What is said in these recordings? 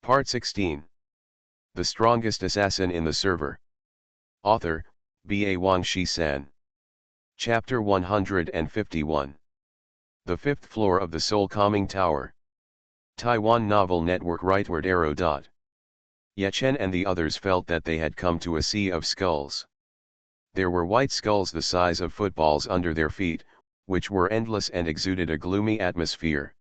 Part 16. The Strongest Assassin in the Server. Author, B.A. Wang Shi-san. Chapter 151. The Fifth Floor of the Soul Calming Tower. Taiwan Novel Network Rightward Arrow. Ye Chen and the others felt that they had come to a sea of skulls. There were white skulls the size of footballs under their feet, which were endless and exuded a gloomy atmosphere.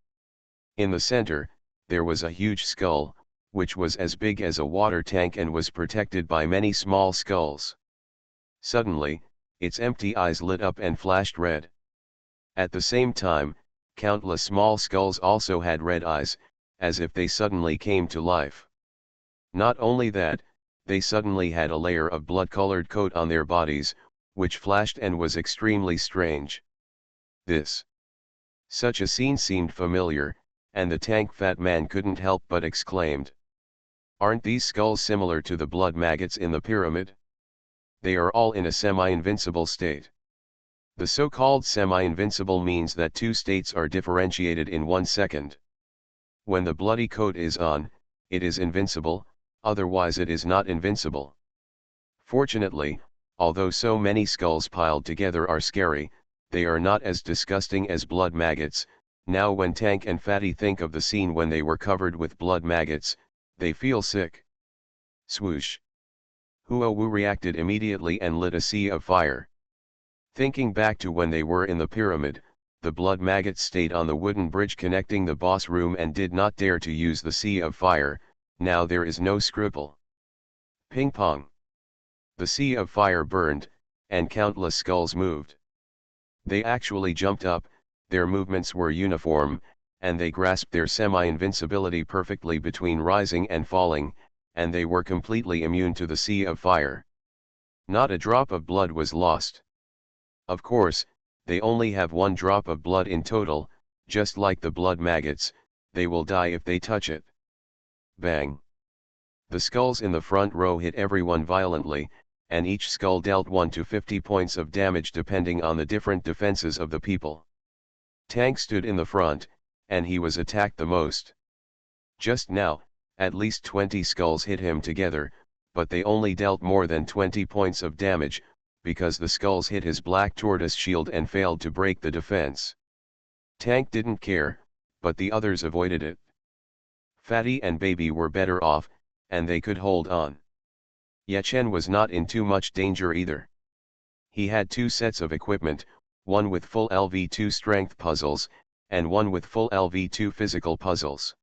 In the center, there was a huge skull, which was as big as a water tank and was protected by many small skulls. Suddenly, its empty eyes lit up and flashed red. At the same time, countless small skulls also had red eyes, as if they suddenly came to life. Not only that, they suddenly had a layer of blood-colored coat on their bodies, which flashed and was extremely strange. Such a scene seemed familiar, and the tank fat man couldn't help but exclaimed. Aren't these skulls similar to the blood maggots in the pyramid? They are all in a semi-invincible state. The so-called semi-invincible means that two states are differentiated in 1 second. When the bloody coat is on, it is invincible, otherwise it is not invincible. Fortunately, although so many skulls piled together are scary, they are not as disgusting as blood maggots. Now when Tank and Fatty think of the scene when they were covered with blood maggots, they feel sick. Swoosh! Huo Wu reacted immediately and lit a sea of fire. Thinking back to when they were in the pyramid, the blood maggots stayed on the wooden bridge connecting the boss room and did not dare to use the sea of fire. Now there is no scruple. Ping pong! The sea of fire burned, and countless skulls moved. They actually jumped up, their movements were uniform, and they grasped their semi-invincibility perfectly between rising and falling, and they were completely immune to the sea of fire. Not a drop of blood was lost. Of course, they only have 1 drop of blood in total, just like the blood maggots, they will die if they touch it. Bang! The skulls in the front row hit everyone violently, and each skull dealt 1 to 50 points of damage depending on the different defenses of the people. Tank stood in the front, and he was attacked the most. Just now, at least 20 skulls hit him together, but they only dealt more than 20 points of damage, because the skulls hit his black tortoise shield and failed to break the defense. Tank didn't care, but the others avoided it. Fatty and Baby were better off, and they could hold on. Ye Chen was not in too much danger either. He had 2 sets of equipment, one with full LV2 strength puzzles, and one with full LV2 physical puzzles.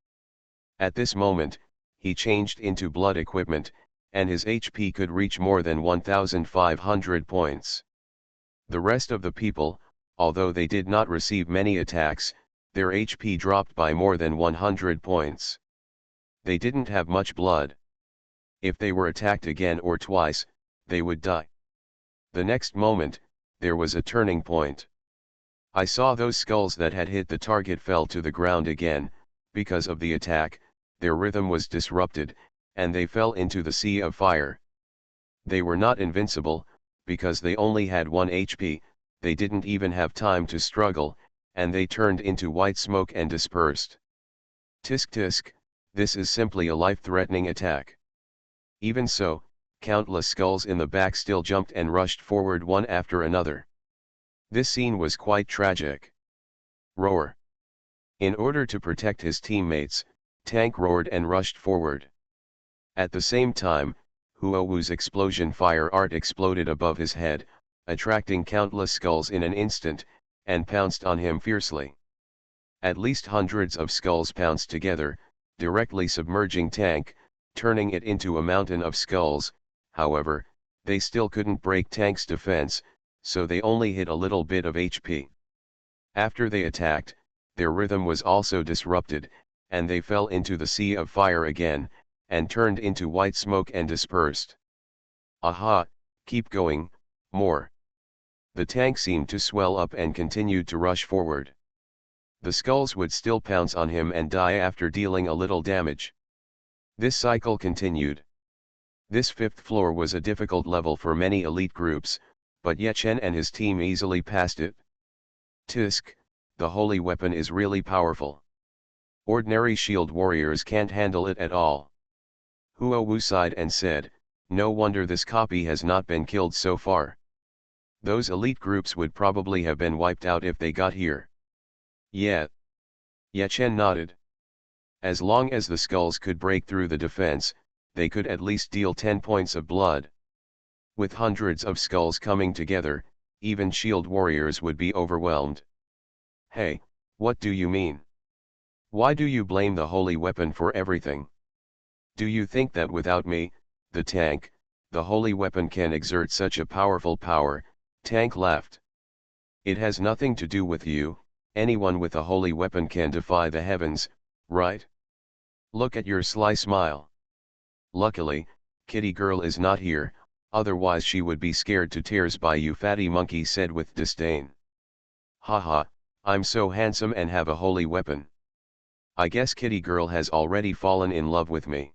At this moment, he changed into blood equipment, and his HP could reach more than 1,500 points. The rest of the people, although they did not receive many attacks, their HP dropped by more than 100 points. They didn't have much blood. If they were attacked again or twice, they would die. The next moment, there was a turning point. I saw those skulls that had hit the target fell to the ground again. Because of the attack, their rhythm was disrupted, and they fell into the sea of fire. They were not invincible, because they only had 1 HP, they didn't even have time to struggle, and they turned into white smoke and dispersed. Tisk tisk, this is simply a life-threatening attack. Even so, countless skulls in the back still jumped and rushed forward one after another. This scene was quite tragic. Roar! In order to protect his teammates, Tank roared and rushed forward. At the same time, Huo Wu's explosion fire art exploded above his head, attracting countless skulls in an instant, and pounced on him fiercely. At least hundreds of skulls pounced together, directly submerging Tank, turning it into a mountain of skulls. However, they still couldn't break Tank's defense, so they only hit a little bit of HP. After they attacked, their rhythm was also disrupted, and they fell into the sea of fire again, and turned into white smoke and dispersed. Aha, keep going, more. The tank seemed to swell up and continued to rush forward. The skulls would still pounce on him and die after dealing a little damage. This cycle continued. This 5th floor was a difficult level for many elite groups, but Ye Chen and his team easily passed it. Tisk, the holy weapon is really powerful. Ordinary shield warriors can't handle it at all. Huowu sighed and said, no wonder this copy has not been killed so far. Those elite groups would probably have been wiped out if they got here. Yeah. Yechen nodded. As long as the skulls could break through the defense, they could at least deal 10 points of blood. With hundreds of skulls coming together, even shield warriors would be overwhelmed. Hey, what do you mean? Why do you blame the holy weapon for everything? Do you think that without me, the tank, the holy weapon can exert such a powerful power? Tank laughed. It has nothing to do with you, anyone with a holy weapon can defy the heavens, right? Look at your sly smile. Luckily, Kitty Girl is not here, otherwise she would be scared to tears by you, Fatty Monkey said with disdain. Haha, I'm so handsome and have a holy weapon. I guess Kitty Girl has already fallen in love with me.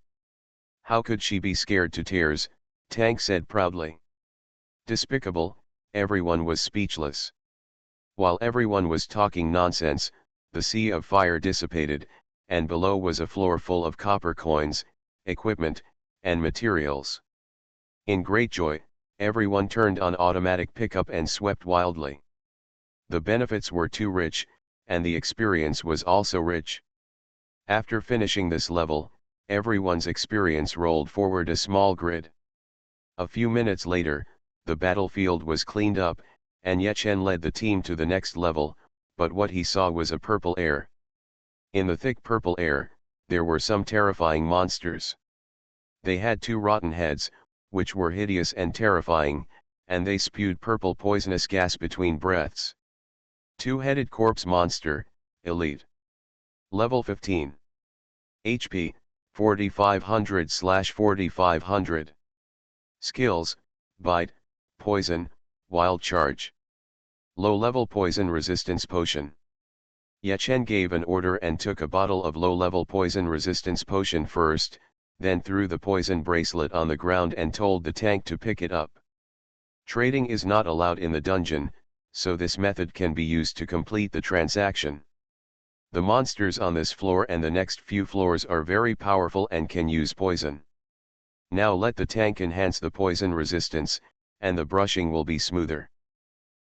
How could she be scared to tears? Tank said proudly. Despicable, everyone was speechless. While everyone was talking nonsense, the sea of fire dissipated, and below was a floor full of copper coins, equipment, and materials. In great joy, everyone turned on automatic pickup and swept wildly. The benefits were too rich, and the experience was also rich. After finishing this level, everyone's experience rolled forward a small grid. A few minutes later, the battlefield was cleaned up, and Yechen led the team to the next level, but what he saw was a purple air. In the thick purple air, there were some terrifying monsters. They had 2 rotten heads, which were hideous and terrifying, and they spewed purple poisonous gas between breaths. 2-headed corpse monster, elite. Level 15. HP, 4500/4500. Skills, Bite, Poison, Wild Charge. Low-level poison resistance potion. Yechen gave an order and took a bottle of low-level poison resistance potion first, then threw the poison bracelet on the ground and told the tank to pick it up. Trading is not allowed in the dungeon, so this method can be used to complete the transaction. The monsters on this floor and the next few floors are very powerful and can use poison. Now let the tank enhance the poison resistance, and the brushing will be smoother.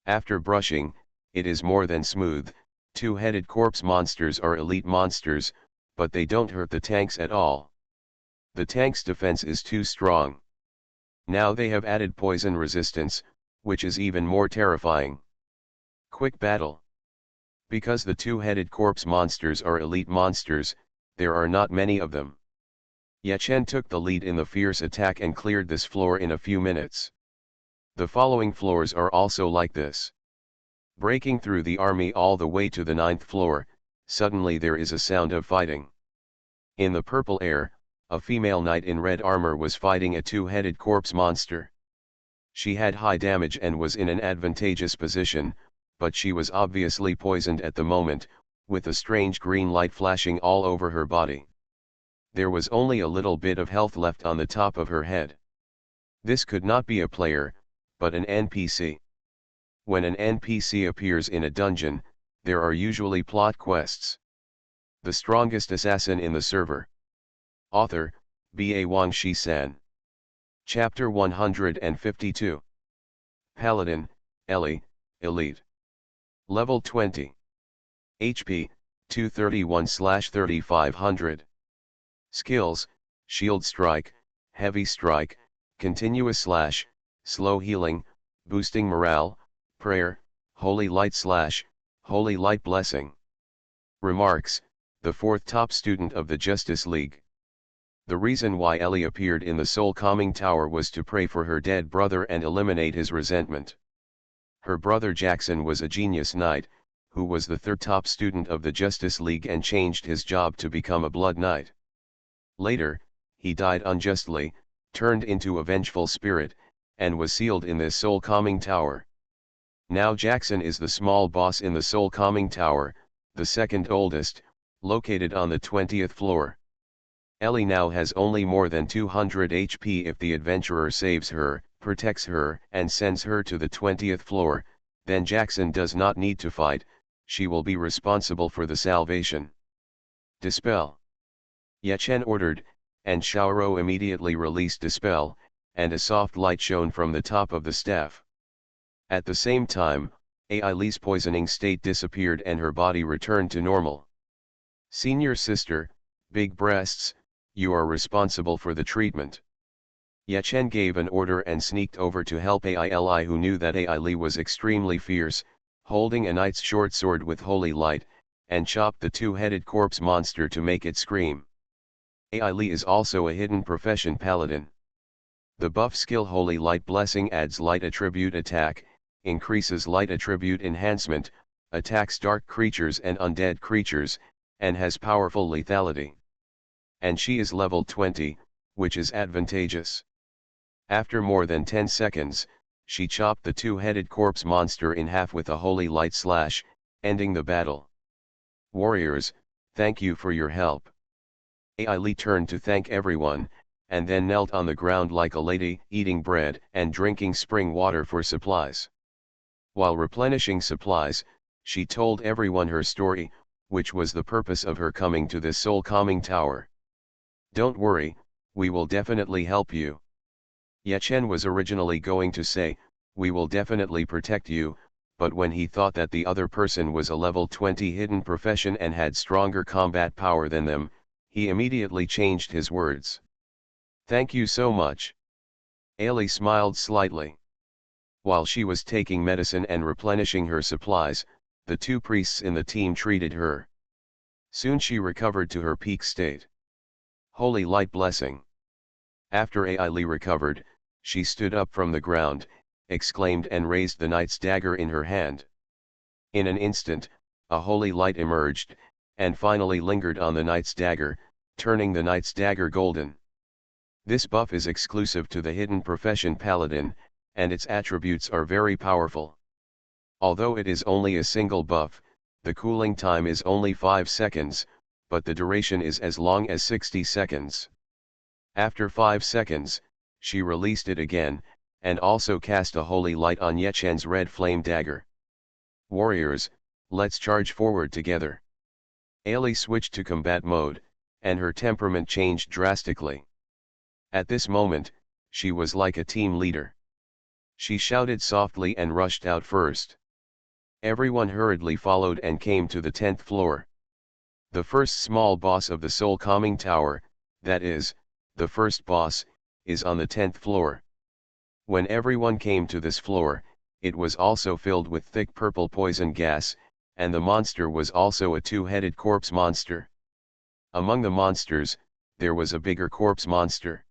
After brushing, it is more than smooth. 2-headed corpse monsters are elite monsters, but they don't hurt the tanks at all. The tank's defense is too strong. Now they have added poison resistance, which is even more terrifying. Quick battle. Because the 2-headed corpse monsters are elite monsters, there are not many of them. Yechen took the lead in the fierce attack and cleared this floor in a few minutes. The following floors are also like this. Breaking through the army all the way to the 9th floor, suddenly there is a sound of fighting. In the purple air, a female knight in red armor was fighting a 2-headed corpse monster. She had high damage and was in an advantageous position, but she was obviously poisoned at the moment, with a strange green light flashing all over her body. There was only a little bit of health left on the top of her head. This could not be a player, but an NPC. When an NPC appears in a dungeon, there are usually plot quests. The strongest assassin in the server. Author, B.A. Wang Shi-san. Chapter 152. Paladin, Ellie, Elite. Level 20. HP, 231/3500. Skills, Shield Strike, Heavy Strike, Continuous Slash, Slow Healing, Boosting Morale, Prayer, Holy Light / Holy Light Blessing. Remarks, the 4th top student of the Justice League. The reason why Ellie appeared in the Soul Calming Tower was to pray for her dead brother and eliminate his resentment. Her brother Jackson was a genius knight, who was the 3rd top student of the Justice League and changed his job to become a Blood Knight. Later, he died unjustly, turned into a vengeful spirit, and was sealed in this Soul Calming Tower. Now Jackson is the small boss in the Soul Calming Tower, the 2nd oldest, located on the 20th floor. Ellie now has only more than 200 HP. If the adventurer saves her, protects her, and sends her to the 20th floor, then Jackson does not need to fight, she will be responsible for the salvation. Dispel. Yechen ordered, and Xiaoro immediately released Dispel, and a soft light shone from the top of the staff. At the same time, AI Li's poisoning state disappeared and her body returned to normal. Senior sister, big breasts, you are responsible for the treatment. Yechen gave an order and sneaked over to help AI Li, who knew that AI Li was extremely fierce, holding a knight's short sword with holy light, and chopped the two-headed corpse monster to make it scream. AI Li is also a hidden profession paladin. The buff skill Holy Light Blessing adds light attribute attack, increases light attribute enhancement, attacks dark creatures and undead creatures, and has powerful lethality. And she is level 20, which is advantageous. After more than 10 seconds, she chopped the two-headed corpse monster in half with a holy light slash, ending the battle. Warriors, thank you for your help. AI Li turned to thank everyone, and then knelt on the ground like a lady, eating bread and drinking spring water for supplies. While replenishing supplies, she told everyone her story, which was the purpose of her coming to this soul calming tower. Don't worry, we will definitely help you. Yechen was originally going to say, we will definitely protect you, but when he thought that the other person was a level 20 hidden profession and had stronger combat power than them, he immediately changed his words. Thank you so much. Ailey smiled slightly. While she was taking medicine and replenishing her supplies, the two priests in the team treated her. Soon she recovered to her peak state. Holy Light Blessing. After Ailey recovered, she stood up from the ground, exclaimed and raised the knight's dagger in her hand. In an instant, a holy light emerged, and finally lingered on the knight's dagger, turning the knight's dagger golden. This buff is exclusive to the hidden profession paladin, and its attributes are very powerful. Although it is only a single buff, the cooling time is only 5 seconds, but the duration is as long as 60 seconds. After 5 seconds, she released it again, and also cast a holy light on Yechen's red flame dagger. Warriors, let's charge forward together. Ailey switched to combat mode, and her temperament changed drastically. At this moment, she was like a team leader. She shouted softly and rushed out first. Everyone hurriedly followed and came to the 10th floor. The first small boss of the Soul Calming Tower, that is, the first boss, is on the 10th floor. When everyone came to this floor, it was also filled with thick purple poison gas, and the monster was also a two-headed corpse monster. Among the monsters, there was a bigger corpse monster.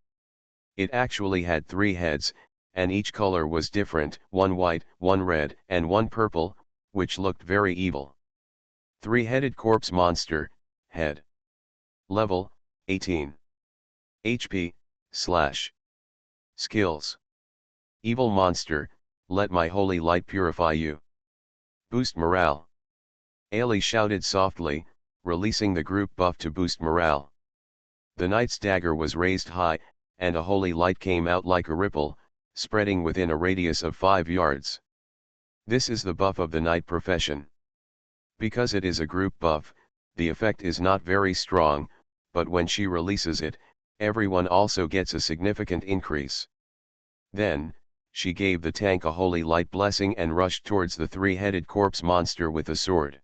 It actually had 3 heads, and each color was different, one white, one red, and one purple, which looked very evil. 3-headed corpse monster, head. Level, 18. HP, / Skills. Evil monster, let my holy light purify you. Boost morale. Ailey shouted softly, releasing the group buff to boost morale. The knight's dagger was raised high, and a holy light came out like a ripple, spreading within a radius of 5 yards. This is the buff of the knight profession. Because it is a group buff, the effect is not very strong, but when she releases it, everyone also gets a significant increase. Then, she gave the tank a holy light blessing and rushed towards the 3-headed corpse monster with a sword.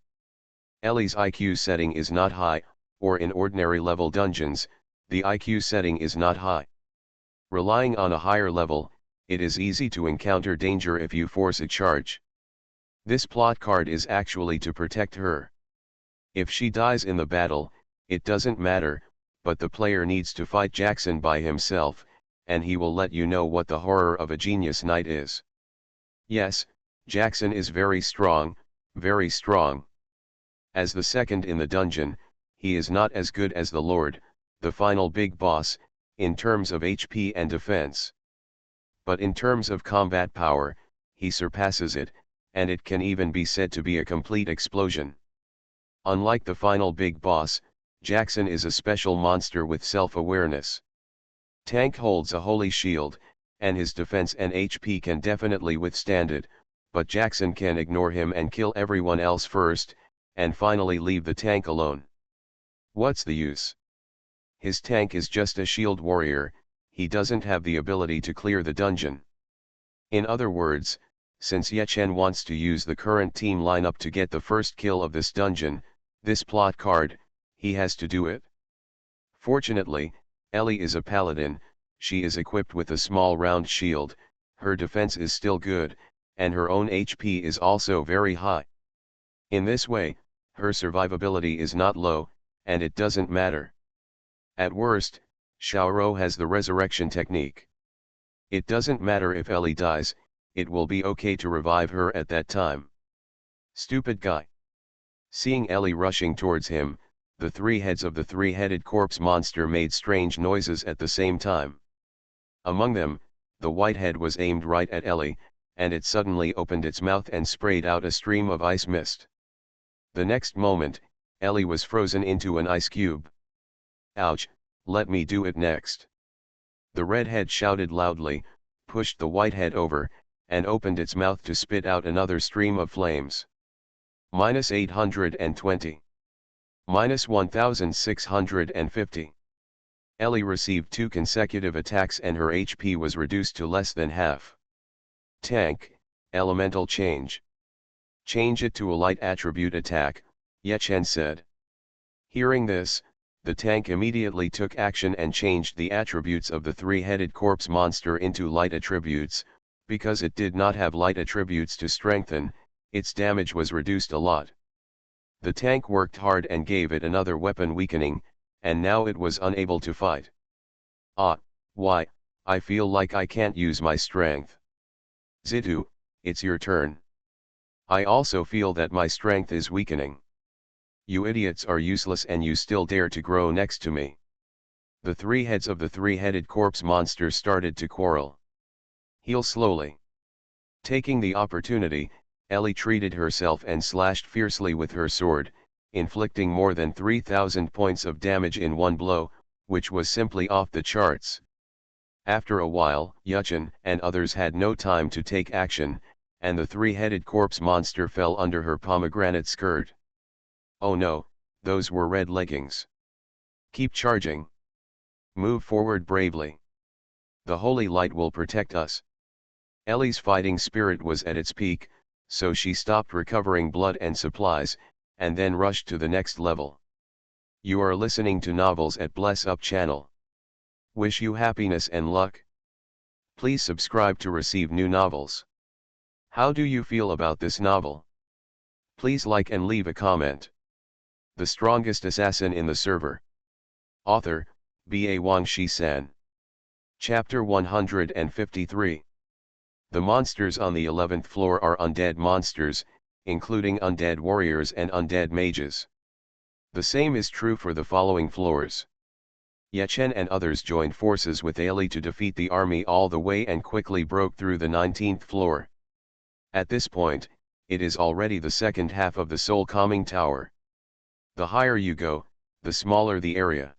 Ellie's IQ setting is not high, or in ordinary level dungeons, the IQ setting is not high. Relying on a higher level, it is easy to encounter danger if you force a charge. This plot card is actually to protect her. If she dies in the battle, it doesn't matter, but the player needs to fight Jackson by himself, and he will let you know what the horror of a genius knight is. Yes, Jackson is very strong, very strong. As the second in the dungeon, he is not as good as the Lord, the final big boss, in terms of HP and defense. But in terms of combat power, he surpasses it, and it can even be said to be a complete explosion. Unlike the final big boss, Jackson is a special monster with self-awareness. Tank holds a holy shield, and his defense and HP can definitely withstand it, but Jackson can ignore him and kill everyone else first, and finally leave the tank alone. What's the use? His tank is just a shield warrior, he doesn't have the ability to clear the dungeon. In other words, since Ye Chen wants to use the current team lineup to get the first kill of this dungeon, this plot card, he has to do it. Fortunately, Ellie is a paladin, she is equipped with a small round shield, her defense is still good, and her own HP is also very high. In this way, her survivability is not low, and it doesn't matter. At worst, Xiaoro has the resurrection technique. It doesn't matter if Ellie dies, it will be okay to revive her at that time. Stupid guy. Seeing Ellie rushing towards him, the three heads of the three-headed corpse monster made strange noises at the same time. Among them, the white head was aimed right at Ellie, and it suddenly opened its mouth and sprayed out a stream of ice mist. The next moment, Ellie was frozen into an ice cube. Ouch, let me do it next. The red head shouted loudly, pushed the white head over, and opened its mouth to spit out another stream of flames. -820. -1650. Ellie received 2 consecutive attacks and her HP was reduced to less than half. Tank, elemental change. Change it to a light attribute attack, Ye Chen said. Hearing this, the tank immediately took action and changed the attributes of the three-headed corpse monster into light attributes. Because it did not have light attributes to strengthen, its damage was reduced a lot. The tank worked hard and gave it another weapon weakening, and now it was unable to fight. Why, I feel like I can't use my strength. Zitu, it's your turn. I also feel that my strength is weakening. You idiots are useless and you still dare to grow next to me. The three heads of the three-headed corpse monster started to quarrel. Heal slowly. Taking the opportunity, Ellie treated herself and slashed fiercely with her sword, inflicting more than 3,000 points of damage in one blow, which was simply off the charts. After a while, Ye Chen and others had no time to take action, and the three-headed corpse monster fell under her pomegranate skirt. Oh no, those were red leggings. Keep charging. Move forward bravely. The holy light will protect us. Ellie's fighting spirit was at its peak, so she stopped recovering blood and supplies, and then rushed to the next level. You are listening to Novels at Bless Up channel. Wish you happiness and luck. Please subscribe to receive new novels. How do you feel about this novel? Please like and leave a comment. The strongest assassin in the server. Author, B.A. Wang Shi-san. Chapter 153. The monsters on the 11th floor are undead monsters, including undead warriors and undead mages. The same is true for the following floors. Ye Chen and others joined forces with Ellie to defeat the army all the way and quickly broke through the 19th floor. At this point, it is already the second half of the Soul Calming Tower. The higher you go, the smaller the area.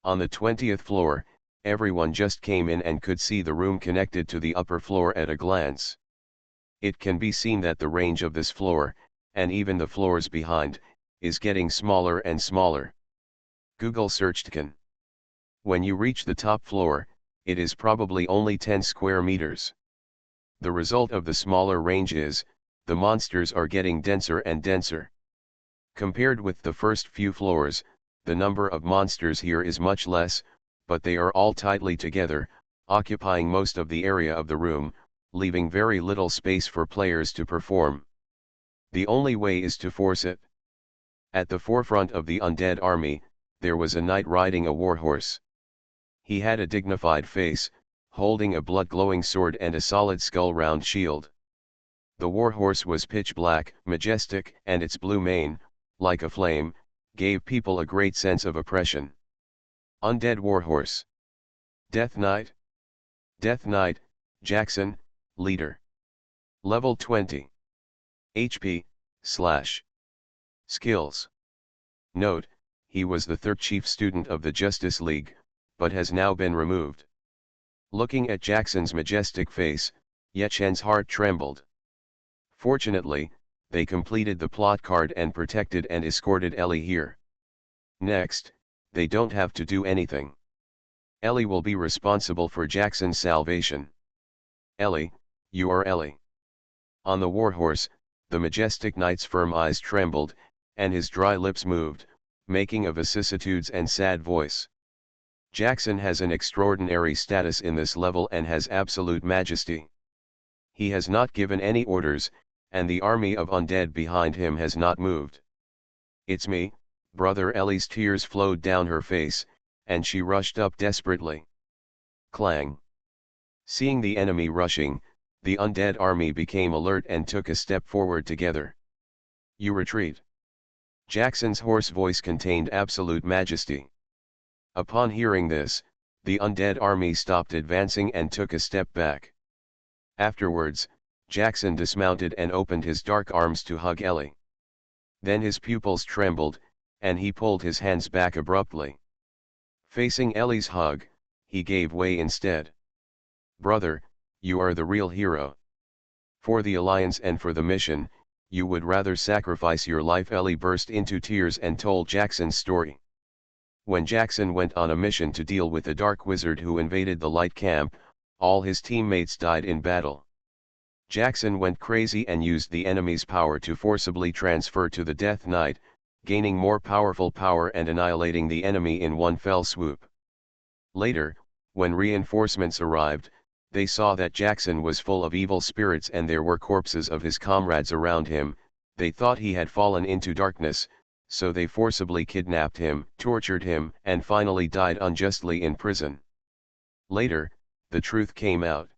On the 20th floor, everyone just came in and could see the room connected to the upper floor at a glance. It can be seen that the range of this floor, and even the floors behind, is getting smaller and smaller. Google searched can. When you reach the top floor, it is probably only 10 square meters. The result of the smaller range is, the monsters are getting denser and denser. Compared with the first few floors, the number of monsters here is much less, but they are all tightly together, occupying most of the area of the room, leaving very little space for players to perform. The only way is to force it. At the forefront of the undead army, there was a knight riding a warhorse. He had a dignified face, holding a blood-glowing sword and a solid skull-round shield. The warhorse was pitch black, majestic, and its blue mane, like a flame, gave people a great sense of oppression. Undead warhorse. Death Knight. Death Knight, Jackson, leader. Level 20. HP, / Skills. Note, he was the third chief student of the Justice League, but has now been removed. Looking at Jackson's majestic face, Ye Chen's heart trembled. Fortunately, they completed the plot card and protected and escorted Ellie here. Next, they don't have to do anything. Ellie will be responsible for Jackson's salvation. Ellie, you are Ellie. On the warhorse, the majestic knight's firm eyes trembled, and his dry lips moved, making a vicissitudes and sad voice. Jackson has an extraordinary status in this level and has absolute majesty. He has not given any orders, and the army of undead behind him has not moved. It's me, brother. Ellie's tears flowed down her face, and she rushed up desperately. Clang. Seeing the enemy rushing, the undead army became alert and took a step forward together. You retreat. Jackson's hoarse voice contained absolute majesty. Upon hearing this, the undead army stopped advancing and took a step back. Afterwards, Jackson dismounted and opened his dark arms to hug Ellie. Then his pupils trembled, and he pulled his hands back abruptly. Facing Ellie's hug, he gave way instead. Brother, you are the real hero. For the Alliance and for the mission, you would rather sacrifice your life. Ellie burst into tears and told Jackson's story. When Jackson went on a mission to deal with the dark wizard who invaded the light camp, all his teammates died in battle. Jackson went crazy and used the enemy's power to forcibly transfer to the Death Knight, gaining more powerful power and annihilating the enemy in one fell swoop. Later, when reinforcements arrived, they saw that Jackson was full of evil spirits and there were corpses of his comrades around him. They thought he had fallen into darkness, so they forcibly kidnapped him, tortured him, and finally died unjustly in prison. Later, the truth came out.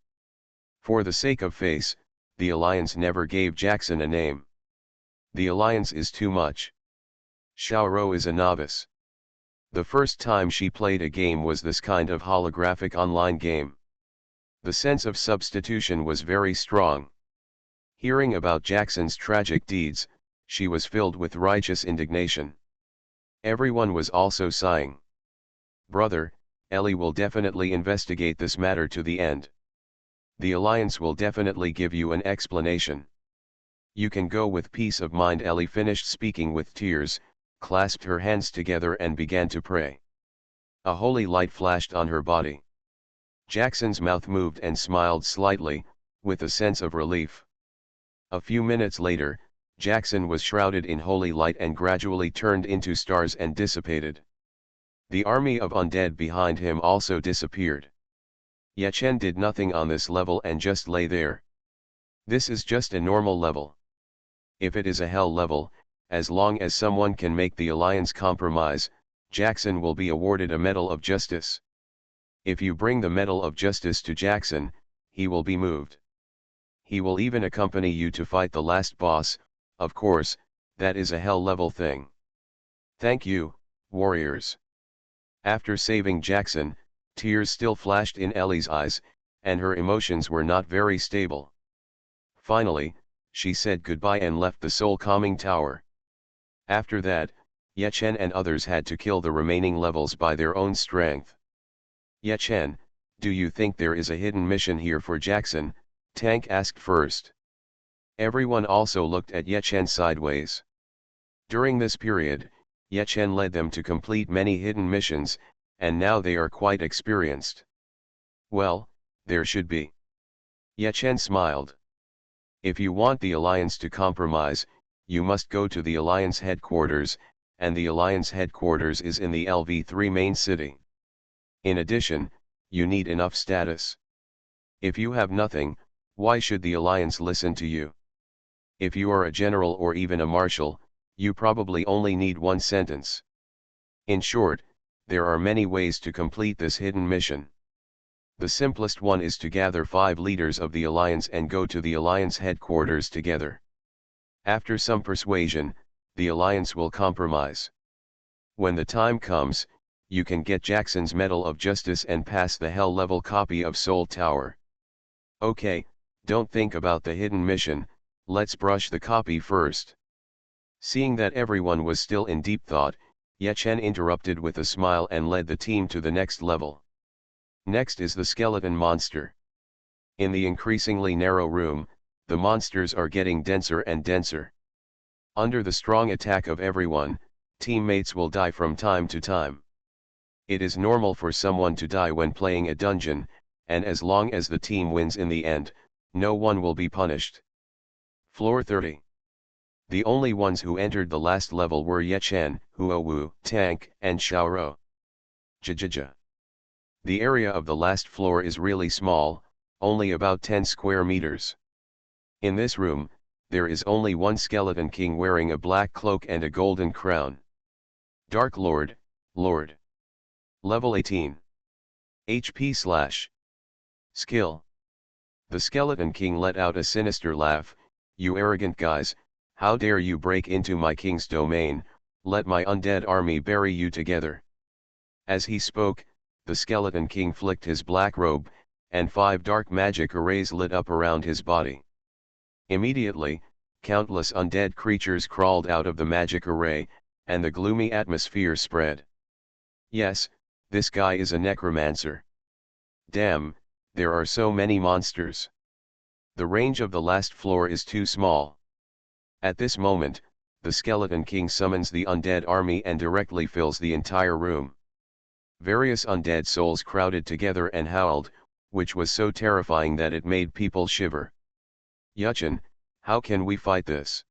For the sake of face, the Alliance never gave Jackson a name. The Alliance is too much. Xiaoro is a novice. The first time she played a game was this kind of holographic online game. The sense of substitution was very strong. Hearing about Jackson's tragic deeds, she was filled with righteous indignation. Everyone was also sighing. Brother, Ellie will definitely investigate this matter to the end. The Alliance will definitely give you an explanation. You can go with peace of mind. Ellie finished speaking with tears, clasped her hands together and began to pray. A holy light flashed on her body. Jackson's mouth moved and smiled slightly, with a sense of relief. A few minutes later, Jackson was shrouded in holy light and gradually turned into stars and dissipated. The army of undead behind him also disappeared. Yechen did nothing on this level and just lay there. This is just a normal level. If it is a hell level, as long as someone can make the Alliance compromise, Jackson will be awarded a Medal of Justice. If you bring the Medal of Justice to Jackson, he will be moved. He will even accompany you to fight the last boss. Of course, that is a hell level thing. Thank you, warriors. After saving Jackson, tears still flashed in Ellie's eyes, and her emotions were not very stable. Finally, she said goodbye and left the soul calming tower. After that, Yechen and others had to kill the remaining levels by their own strength. Yechen, do you think there is a hidden mission here for Jackson? Tank asked first. Everyone also looked at Yechen sideways. During this period, Yechen led them to complete many hidden missions, and now they are quite experienced. Well, there should be. Yechen smiled. If you want the Alliance to compromise, you must go to the Alliance headquarters, and the Alliance headquarters is in the LV3 main city. In addition, you need enough status. If you have nothing, why should the Alliance listen to you? If you are a general or even a marshal, you probably only need one sentence. In short, there are many ways to complete this hidden mission. The simplest one is to gather 5 leaders of the Alliance and go to the Alliance headquarters together. After some persuasion, the Alliance will compromise. When the time comes, you can get Jackson's Medal of Justice and pass the hell level copy of Soul Tower. Okay, don't think about the hidden mission, let's brush the copy first. Seeing that everyone was still in deep thought, Yechen interrupted with a smile and led the team to the next level. Next is the skeleton monster. In the increasingly narrow room, the monsters are getting denser and denser. Under the strong attack of everyone, Teammates will die from time to time. It is normal for someone to die when playing a dungeon, and as long as the team wins in the end, no one will be punished. Floor 30. The only ones who entered the last level were Yechen, Huowu, Tank, and Xiaoro. Jajaja. The area of the last floor is really small, only about 10 square meters. In this room, there is only one skeleton king wearing a black cloak and a golden crown. Dark Lord, Lord. Level 18. HP/. Skill. The skeleton king let out a sinister laugh. You arrogant guys, how dare you break into my king's domain, let my undead army bury you together. As he spoke, the skeleton king flicked his black robe, and 5 dark magic arrays lit up around his body. Immediately, countless undead creatures crawled out of the magic array, and the gloomy atmosphere spread. Yes, this guy is a necromancer. Damn, there are so many monsters. The range of the last floor is too small. At this moment, the skeleton king summons the undead army and directly fills the entire room. Various undead souls crowded together and howled, which was so terrifying that it made people shiver. Yuchen, how can we fight this?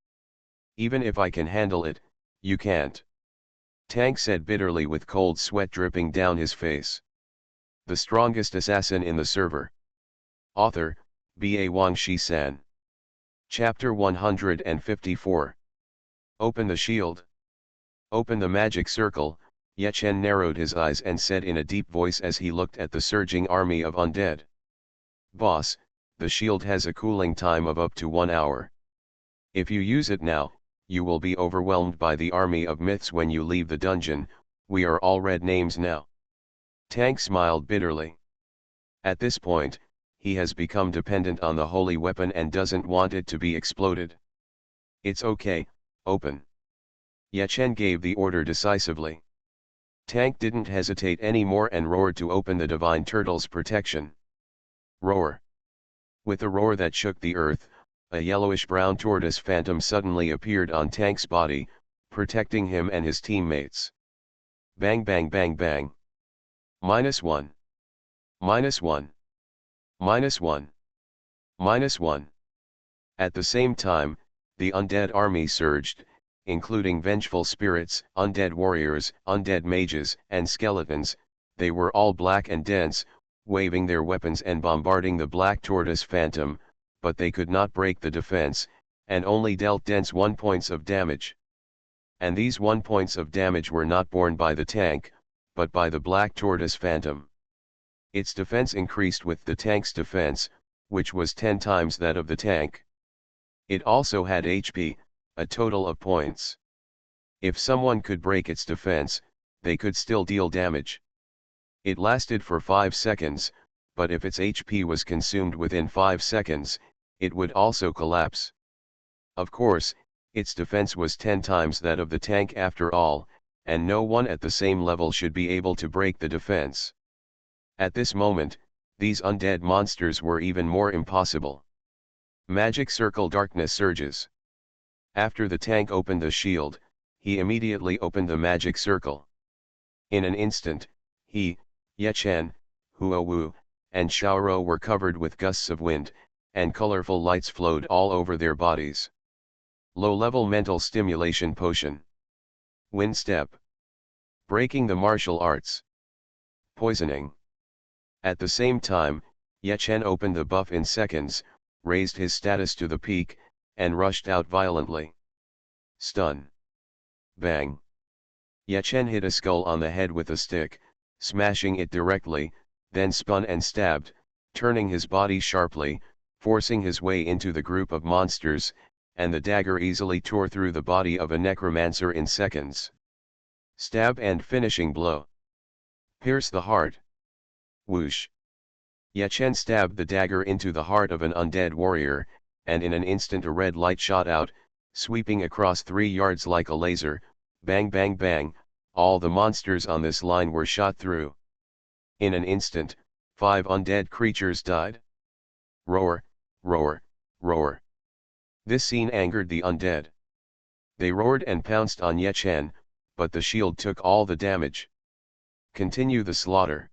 Even if I can handle it, you can't. Tank said bitterly with cold sweat dripping down his face. The strongest assassin in the server. Author, B.A. Wangshi-san. Chapter 154. Open the shield. Open the magic circle. Yechen narrowed his eyes and said in a deep voice as he looked at the surging army of undead. Boss, the shield has a cooling time of up to 1 hour. If you use it now, you will be overwhelmed by the army of myths when you leave the dungeon. We are all red names now. Tank smiled bitterly. At this point, he has become dependent on the holy weapon and doesn't want it to be exploded. It's okay, open. Yechen gave the order decisively. Tank didn't hesitate anymore and roared to open the divine turtle's protection. Roar. With a roar that shook the earth, a yellowish-brown tortoise phantom suddenly appeared on Tank's body, protecting him and his teammates. Bang bang bang bang. -1. -1. -1. -1. At the same time, the undead army surged, including vengeful spirits, undead warriors, undead mages, and skeletons. They were all black and dense, waving their weapons and bombarding the black tortoise phantom, but they could not break the defense, and only dealt dense 1 points of damage. And these 1 points of damage were not borne by the tank, but by the black tortoise phantom. Its defense increased with the tank's defense, which was 10 times that of the tank. It also had HP, a total of points. If someone could break its defense, they could still deal damage. It lasted for 5 seconds, but if its HP was consumed within 5 seconds, it would also collapse. Of course, its defense was 10 times that of the tank after all, and no one at the same level should be able to break the defense. At this moment, these undead monsters were even more impossible. Magic circle darkness surges. After the tank opened the shield, he immediately opened the magic circle. In an instant, he, Yechen, Huowu, and Xiaoro were covered with gusts of wind, and colorful lights flowed all over their bodies. Low-level mental stimulation potion. Wind step. Breaking the martial arts. Poisoning. At the same time, Yechen opened the buff in seconds, raised his status to the peak, and rushed out violently. Stun. Bang. Yechen hit a skull on the head with a stick, smashing it directly, then spun and stabbed, turning his body sharply, forcing his way into the group of monsters, and the dagger easily tore through the body of a necromancer in seconds. Stab and finishing blow. Pierce the heart. Whoosh. Yechen stabbed the dagger into the heart of an undead warrior, and in an instant a red light shot out, sweeping across 3 yards like a laser. Bang bang bang, all the monsters on this line were shot through. In an instant, 5 undead creatures died. Roar, roar, roar. This scene angered the undead. They roared and pounced on Yechen, but the shield took all the damage. Continue the slaughter.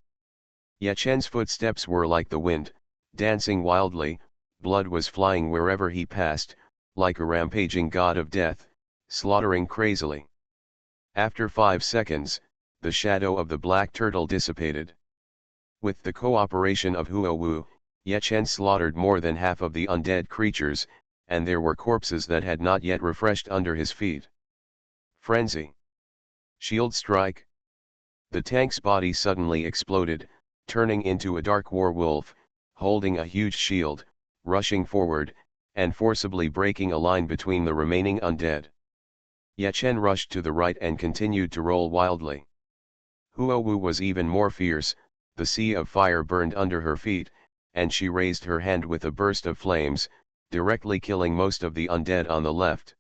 Ye Chen's footsteps were like the wind, dancing wildly, blood was flying wherever he passed, like a rampaging god of death, slaughtering crazily. After 5 seconds, the shadow of the black turtle dissipated. With the cooperation of Huo Wu, Ye Chen slaughtered more than half of the undead creatures, and there were corpses that had not yet refreshed under his feet. Frenzy. Shield strike. The tank's body suddenly exploded, turning into a dark werewolf, holding a huge shield, rushing forward, and forcibly breaking a line between the remaining undead. Ye Chen rushed to the right and continued to roll wildly. Huo Wu was even more fierce, the sea of fire burned under her feet, and she raised her hand with a burst of flames, directly killing most of the undead on the left.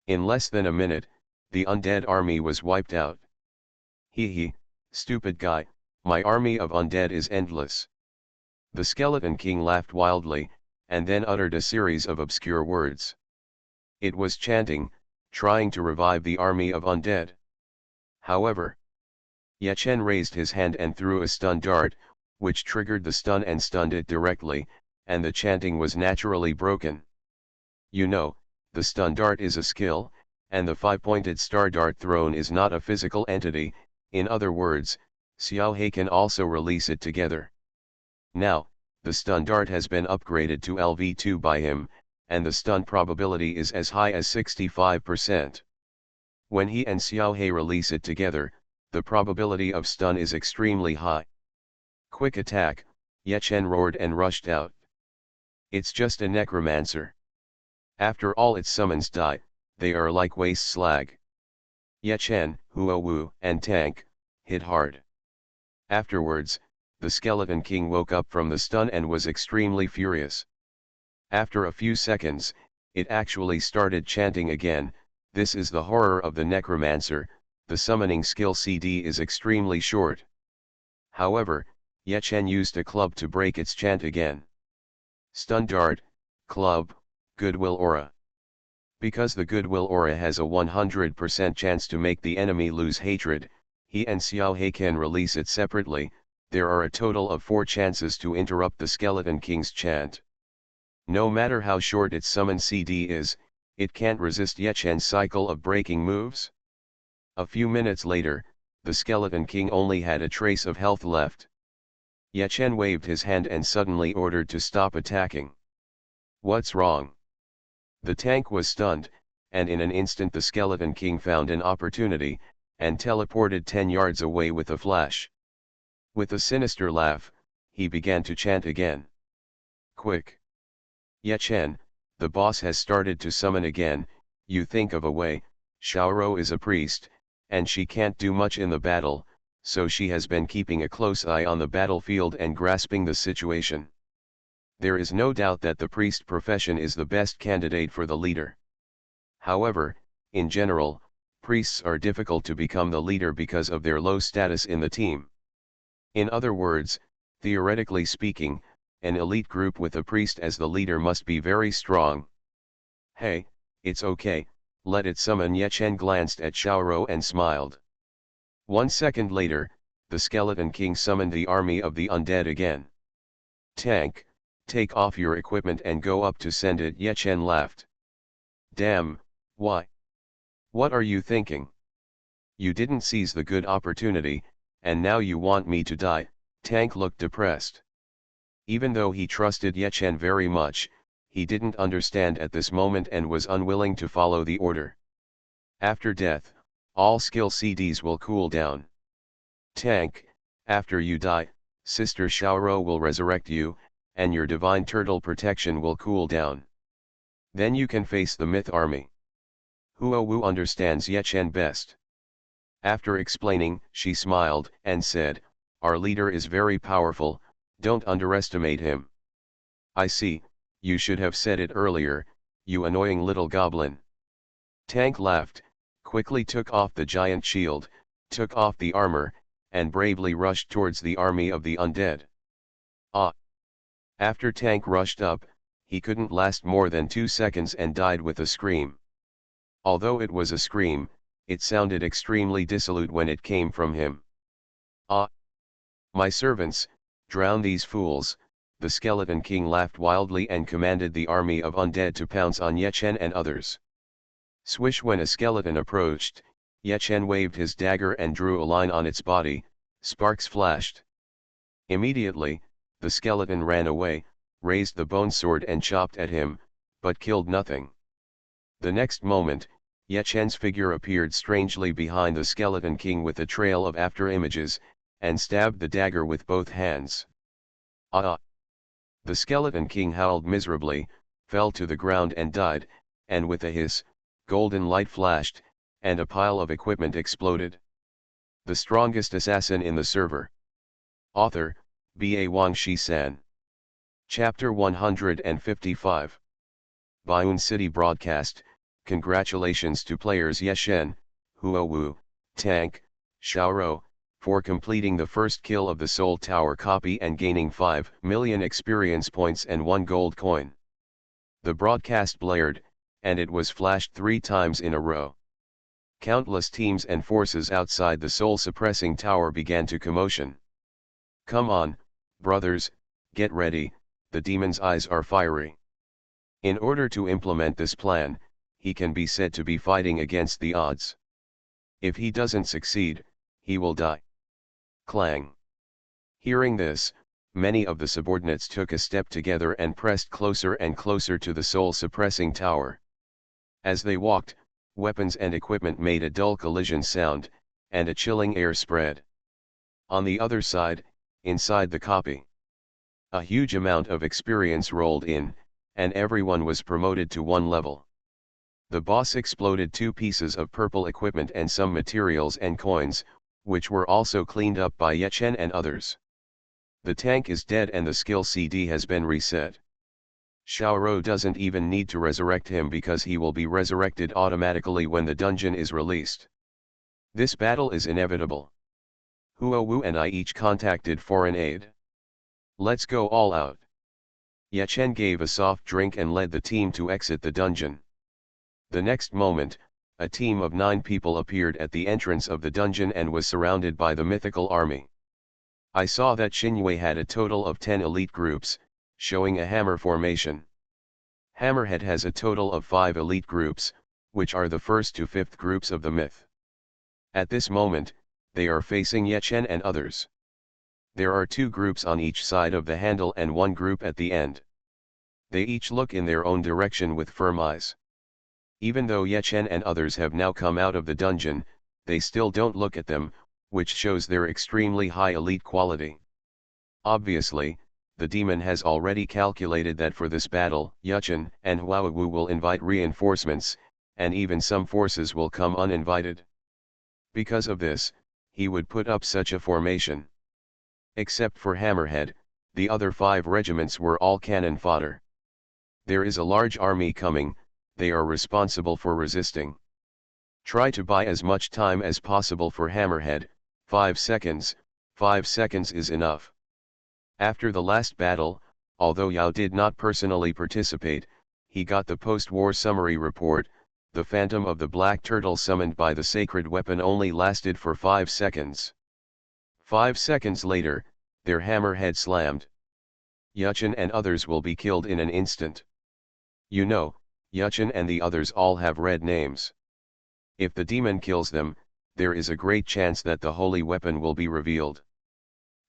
In less than a minute, the undead army was wiped out. Hee, stupid guy, my army of undead is endless. The Skeleton King laughed wildly, and then uttered a series of obscure words. It was chanting, trying to revive the army of undead. However, Ye Chen raised his hand and threw a stun dart, which triggered the stun and stunned it directly, and the chanting was naturally broken. You know, the stun dart is a skill, and the 5-pointed star dart thrown is not a physical entity, in other words, Xiao He can also release it together. Now, the stun dart has been upgraded to LV2 by him, and the stun probability is as high as 65%. When he and Xiao He release it together, the probability of stun is extremely high. Quick attack, Ye Chen roared and rushed out. It's just a necromancer. After all its summons die, they are like waste slag. Ye Chen, Huo Wu, and Tank hit hard. Afterwards, the Skeleton King woke up from the stun and was extremely furious. After a few seconds, it actually started chanting again. This is the horror of the necromancer, the summoning skill CD is extremely short. However, Ye Chen used a club to break its chant again. Stun dart, club, goodwill aura. Because the goodwill aura has a 100% chance to make the enemy lose hatred, he and Xiao He can release it separately. There are a total of 4 chances to interrupt the Skeleton King's chant. No matter how short its summon CD is, it can't resist Ye Chen's cycle of breaking moves. A few minutes later, the Skeleton King only had a trace of health left. Ye Chen waved his hand and suddenly ordered to stop attacking. What's wrong? The tank was stunned, and in an instant the Skeleton King found an opportunity, and teleported 10 yards away with a flash. With a sinister laugh, he began to chant again. Quick! Ye Chen, the boss has started to summon again. You think of a way. Xiaoro is a priest, and she can't do much in the battle, so she has been keeping a close eye on the battlefield and grasping the situation. There is no doubt that the priest profession is the best candidate for the leader. However, in general, priests are difficult to become the leader because of their low status in the team. In other words, theoretically speaking, an elite group with a priest as the leader must be very strong. Hey, it's okay, let it summon. Ye Chen glanced at Xiaoro and smiled. 1 second later, the Skeleton King summoned the army of the undead again. Tank, take off your equipment and go up to send it. Ye Chen laughed. Damn, why? What are you thinking? You didn't seize the good opportunity, and now you want me to die. Tank looked depressed. Even though he trusted Ye Chen very much, he didn't understand at this moment and was unwilling to follow the order. After death, all skill CDs will cool down. Tank, after you die, Sister Xiaoro will resurrect you, and your divine turtle protection will cool down. Then you can face the myth army. Huo Wu understands Ye Chen best. After explaining, she smiled and said, our leader is very powerful, don't underestimate him. I see, you should have said it earlier, you annoying little goblin. Tank laughed, quickly took off the giant shield, took off the armor, and bravely rushed towards the army of the undead. Ah! After Tank rushed up, he couldn't last more than 2 seconds and died with a scream. Although it was a scream, it sounded extremely dissolute when it came from him. "Ah! My servants, drown these fools," the Skeleton King laughed wildly and commanded the army of undead to pounce on Yechen and others. Swish! When a skeleton approached, Yechen waved his dagger and drew a line on its body. Sparks flashed. Immediately, the skeleton ran away, raised the bone sword and chopped at him, but killed nothing. The next moment, Yechen's figure appeared strangely behind the Skeleton King with a trail of after-images, and stabbed the dagger with both hands. "Ah!" The Skeleton King howled miserably, fell to the ground and died, and with a hiss, golden light flashed, and a pile of equipment exploded. The strongest assassin in the server. Author, B.A. Wangshi-san. Chapter 155. Bayun City Broadcast. Congratulations to players Yechen, Huowu, Tank, Xiaoro, for completing the first kill of the Soul Tower copy and gaining 5 million experience points and 1 gold coin. The broadcast blared, and it was flashed 3 times in a row. Countless teams and forces outside the soul-suppressing tower began to commotion. "Come on, brothers, get ready, the demon's eyes are fiery." In order to implement this plan, he can be said to be fighting against the odds. If he doesn't succeed, he will die. Clang. Hearing this, many of the subordinates took a step together and pressed closer and closer to the soul-suppressing tower. As they walked, weapons and equipment made a dull collision sound, and a chilling air spread. On the other side, inside the copy, a huge amount of experience rolled in, and everyone was promoted to 1 level. The boss exploded 2 pieces of purple equipment and some materials and coins, which were also cleaned up by Yechen and others. The tank is dead and the skill CD has been reset. Xiaoro doesn't even need to resurrect him because he will be resurrected automatically when the dungeon is released. This battle is inevitable. Huowu and I each contacted foreign aid. Let's go all out. Yechen gave a soft drink and led the team to exit the dungeon. The next moment, a team of 9 people appeared at the entrance of the dungeon and was surrounded by the mythical army. I saw that Xinhui had a total of 10 elite groups, showing a hammer formation. Hammerhead has a total of 5 elite groups, which are the 1st to 5th groups of the myth. At this moment, they are facing Yechen and others. There are 2 groups on each side of the handle and 1 group at the end. They each look in their own direction with firm eyes. Even though Yechen and others have now come out of the dungeon, they still don't look at them, which shows their extremely high elite quality. Obviously, the demon has already calculated that for this battle, Yechen and Huowu will invite reinforcements, and even some forces will come uninvited. Because of this, he would put up such a formation. Except for Hammerhead, the other 5 regiments were all cannon fodder. There is a large army coming, they are responsible for resisting. Try to buy as much time as possible for Hammerhead. 5 seconds, 5 seconds is enough. After the last battle, although Yao did not personally participate, he got the post-war summary report. The Phantom of the Black Turtle summoned by the sacred weapon only lasted for 5 seconds. 5 seconds later, their Hammerhead slammed. Yechen and others will be killed in an instant. You know, Yechen and the others all have red names. If the demon kills them, there is a great chance that the holy weapon will be revealed.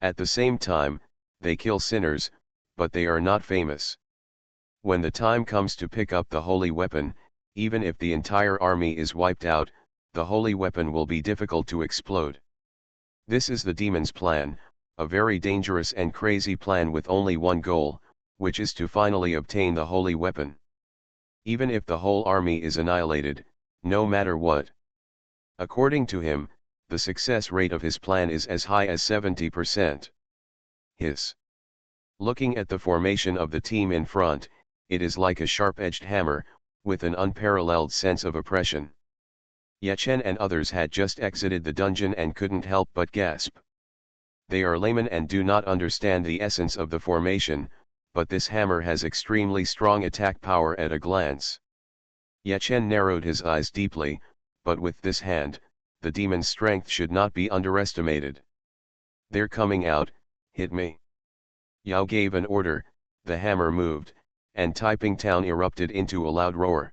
At the same time, they kill sinners, but they are not famous. When the time comes to pick up the holy weapon, even if the entire army is wiped out, the holy weapon will be difficult to explode. This is the demon's plan, a very dangerous and crazy plan with only one goal, which is to finally obtain the holy weapon. Even if the whole army is annihilated, no matter what. According to him, the success rate of his plan is as high as 70%. Looking at the formation of the team in front, it is like a sharp-edged hammer, with an unparalleled sense of oppression. Yechen and others had just exited the dungeon and couldn't help but gasp. They are laymen and do not understand the essence of the formation, but this hammer has extremely strong attack power at a glance. Yechen narrowed his eyes deeply, but with this hand, the demon's strength should not be underestimated. "They're coming out, hit me." Yao gave an order, the hammer moved, and Taiping Town erupted into a loud roar.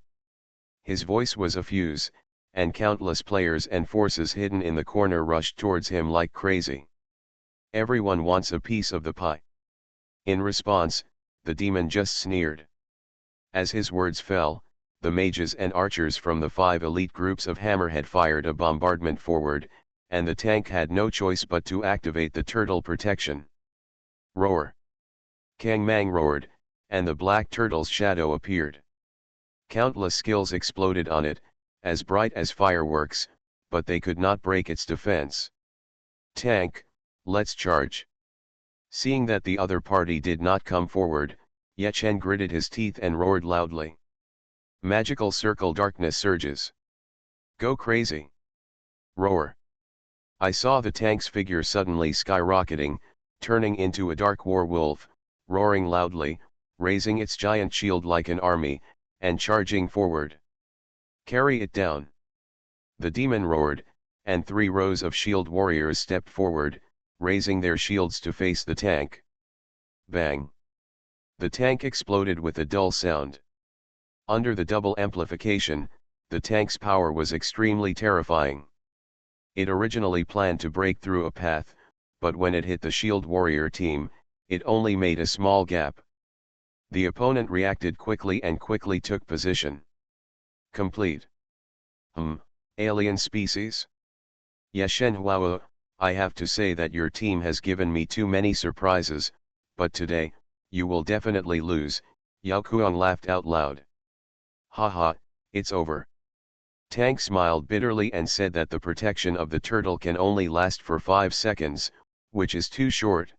His voice was a fuse, and countless players and forces hidden in the corner rushed towards him like crazy. Everyone wants a piece of the pie. In response, the demon just sneered. As his words fell, the mages and archers from the 5 elite groups of Hammerhead fired a bombardment forward, and the tank had no choice but to activate the turtle protection. Roar! Kang Mang roared, and the black turtle's shadow appeared. Countless skills exploded on it, as bright as fireworks, but they could not break its defense. "Tank, let's charge." Seeing that the other party did not come forward, Ye Chen gritted his teeth and roared loudly. Magical circle darkness surges. "Go crazy!" Roar! I saw the tank's figure suddenly skyrocketing, turning into a dark war wolf, roaring loudly, raising its giant shield like an army, and charging forward. "Carry it down!" The demon roared, and 3 rows of shield warriors stepped forward, raising their shields to face the tank. Bang! The tank exploded with a dull sound. Under the double amplification, the tank's power was extremely terrifying. It originally planned to break through a path, but when it hit the shield warrior team, it only made a small gap. The opponent reacted quickly and quickly took position. Complete. Alien species? Yeshen Huao, I have to say that your team has given me too many surprises, but today, you will definitely lose, Yao Kuang laughed out loud. Haha, it's over. Tank smiled bitterly and said that the protection of the turtle can only last for 5 seconds, which is too short.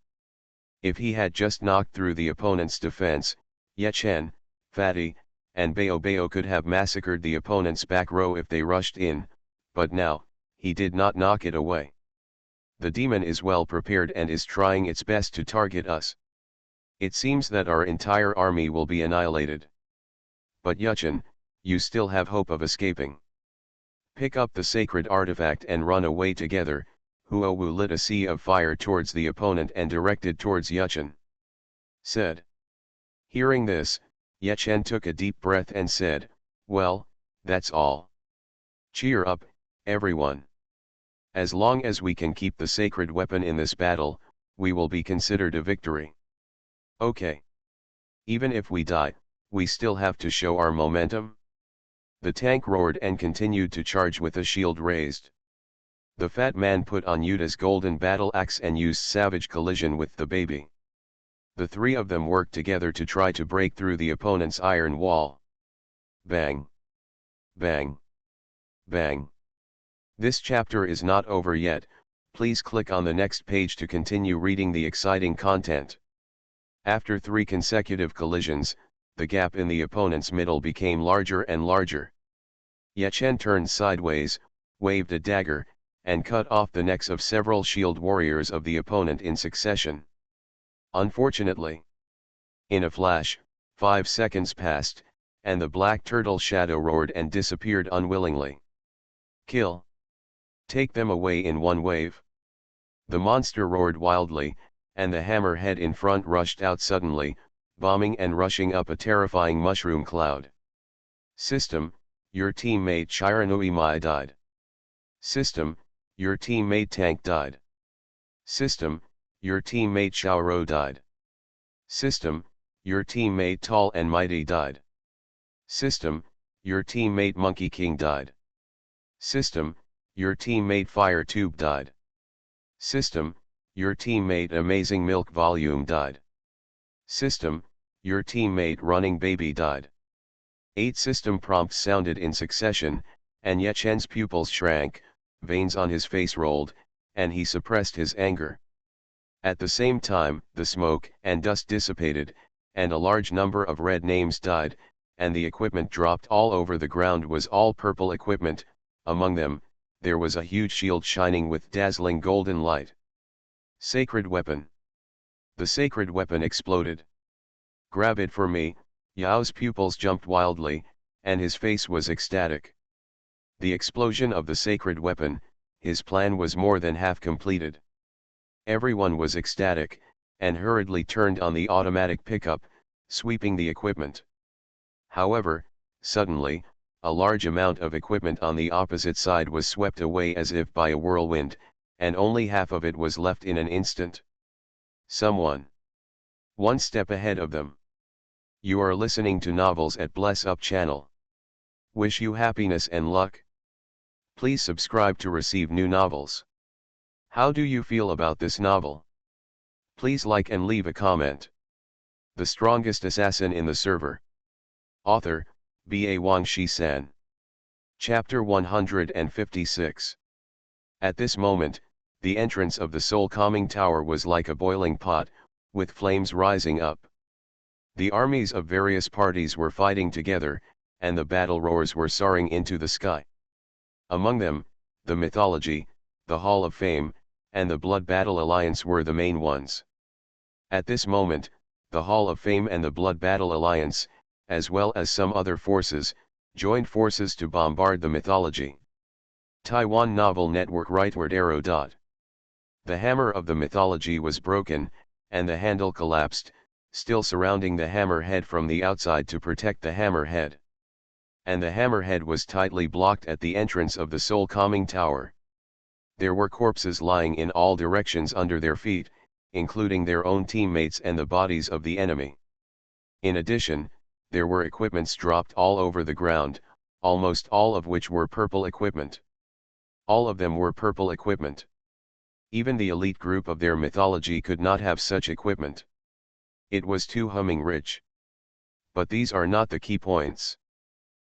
If he had just knocked through the opponent's defense, Ye Chen, Fatty, and Bao Bao could have massacred the opponent's back row if they rushed in, but now, he did not knock it away. The demon is well prepared and is trying its best to target us. It seems that our entire army will be annihilated. But Ye Chen, you still have hope of escaping. Pick up the sacred artifact and run away together. Huo Wu lit a sea of fire towards the opponent and directed towards Ye Chen. Said. Hearing this, Ye Chen took a deep breath and said, well, that's all. Cheer up, everyone. As long as we can keep the sacred weapon in this battle, we will be considered a victory. Okay. Even if we die, we still have to show our momentum. The tank roared and continued to charge with a shield raised. The fat man put on Yuta's golden battle axe and used savage collision with the baby. The 3 of them worked together to try to break through the opponent's iron wall. Bang! Bang! Bang! This chapter is not over yet, please click on the next page to continue reading the exciting content. After 3 consecutive collisions, the gap in the opponent's middle became larger and larger. Ye Chen turned sideways, waved a dagger, and cut off the necks of several shield warriors of the opponent in succession. Unfortunately, in a flash, 5 seconds passed, and the black turtle shadow roared and disappeared unwillingly. Kill! Take them away in one wave! The monster roared wildly, and the hammerhead in front rushed out suddenly, bombing and rushing up a terrifying mushroom cloud. System, your teammate Shiranui Mai died. System, your teammate Tank died. System, your teammate Xiaoro died. System, your teammate Tall and Mighty died. System, your teammate Monkey King died. System, your teammate Fire Tube died. System, your teammate Amazing Milk Volume died. System, your teammate Running Baby died. 8 system prompts sounded in succession, and Ye Chen's pupils shrank, veins on his face rolled, and he suppressed his anger. At the same time, the smoke and dust dissipated, and a large number of red names died, and the equipment dropped all over the ground was all purple equipment. Among them, there was a huge shield shining with dazzling golden light. Sacred weapon. The sacred weapon exploded. Grab it for me. Yao's pupils jumped wildly, and his face was ecstatic. The explosion of the sacred weapon, his plan was more than half completed. Everyone was ecstatic, and hurriedly turned on the automatic pickup, sweeping the equipment. However, suddenly, a large amount of equipment on the opposite side was swept away as if by a whirlwind, and only half of it was left in an instant. Someone one step ahead of them. You are listening to Novels at Bless Up channel. Wish you happiness and luck. Please subscribe to receive new novels. How do you feel about this novel? Please like and leave a comment. The strongest assassin in the server. Author, B.A. Wang Shi-san. Chapter 156. At this moment, the entrance of the soul calming tower was like a boiling pot, with flames rising up. The armies of various parties were fighting together, and the battle roars were soaring into the sky. Among them, the Mythology, the Hall of Fame, and the Blood Battle Alliance were the main ones. At this moment, the Hall of Fame and the Blood Battle Alliance, as well as some other forces, joined forces to bombard the Mythology. Taiwan Novel Network Rightward arrow. The hammer of the Mythology was broken, and the handle collapsed, still surrounding the hammerhead from the outside to protect the hammerhead. And the hammerhead was tightly blocked at the entrance of the soul calming tower. There were corpses lying in all directions under their feet, including their own teammates and the bodies of the enemy. In addition, there were equipments dropped all over the ground, almost all of which were purple equipment. All of them were purple equipment. Even the elite group of their mythology could not have such equipment. It was too humming rich. But these are not the key points.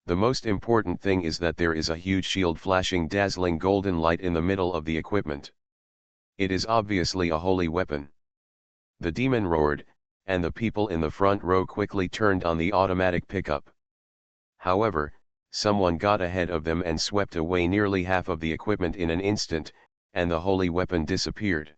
The most important thing is that there is a huge shield flashing dazzling golden light in the middle of the equipment. It is obviously a holy weapon. The demon roared, and the people in the front row quickly turned on the automatic pickup. However, someone got ahead of them and swept away nearly half of the equipment in an instant, and the holy weapon disappeared.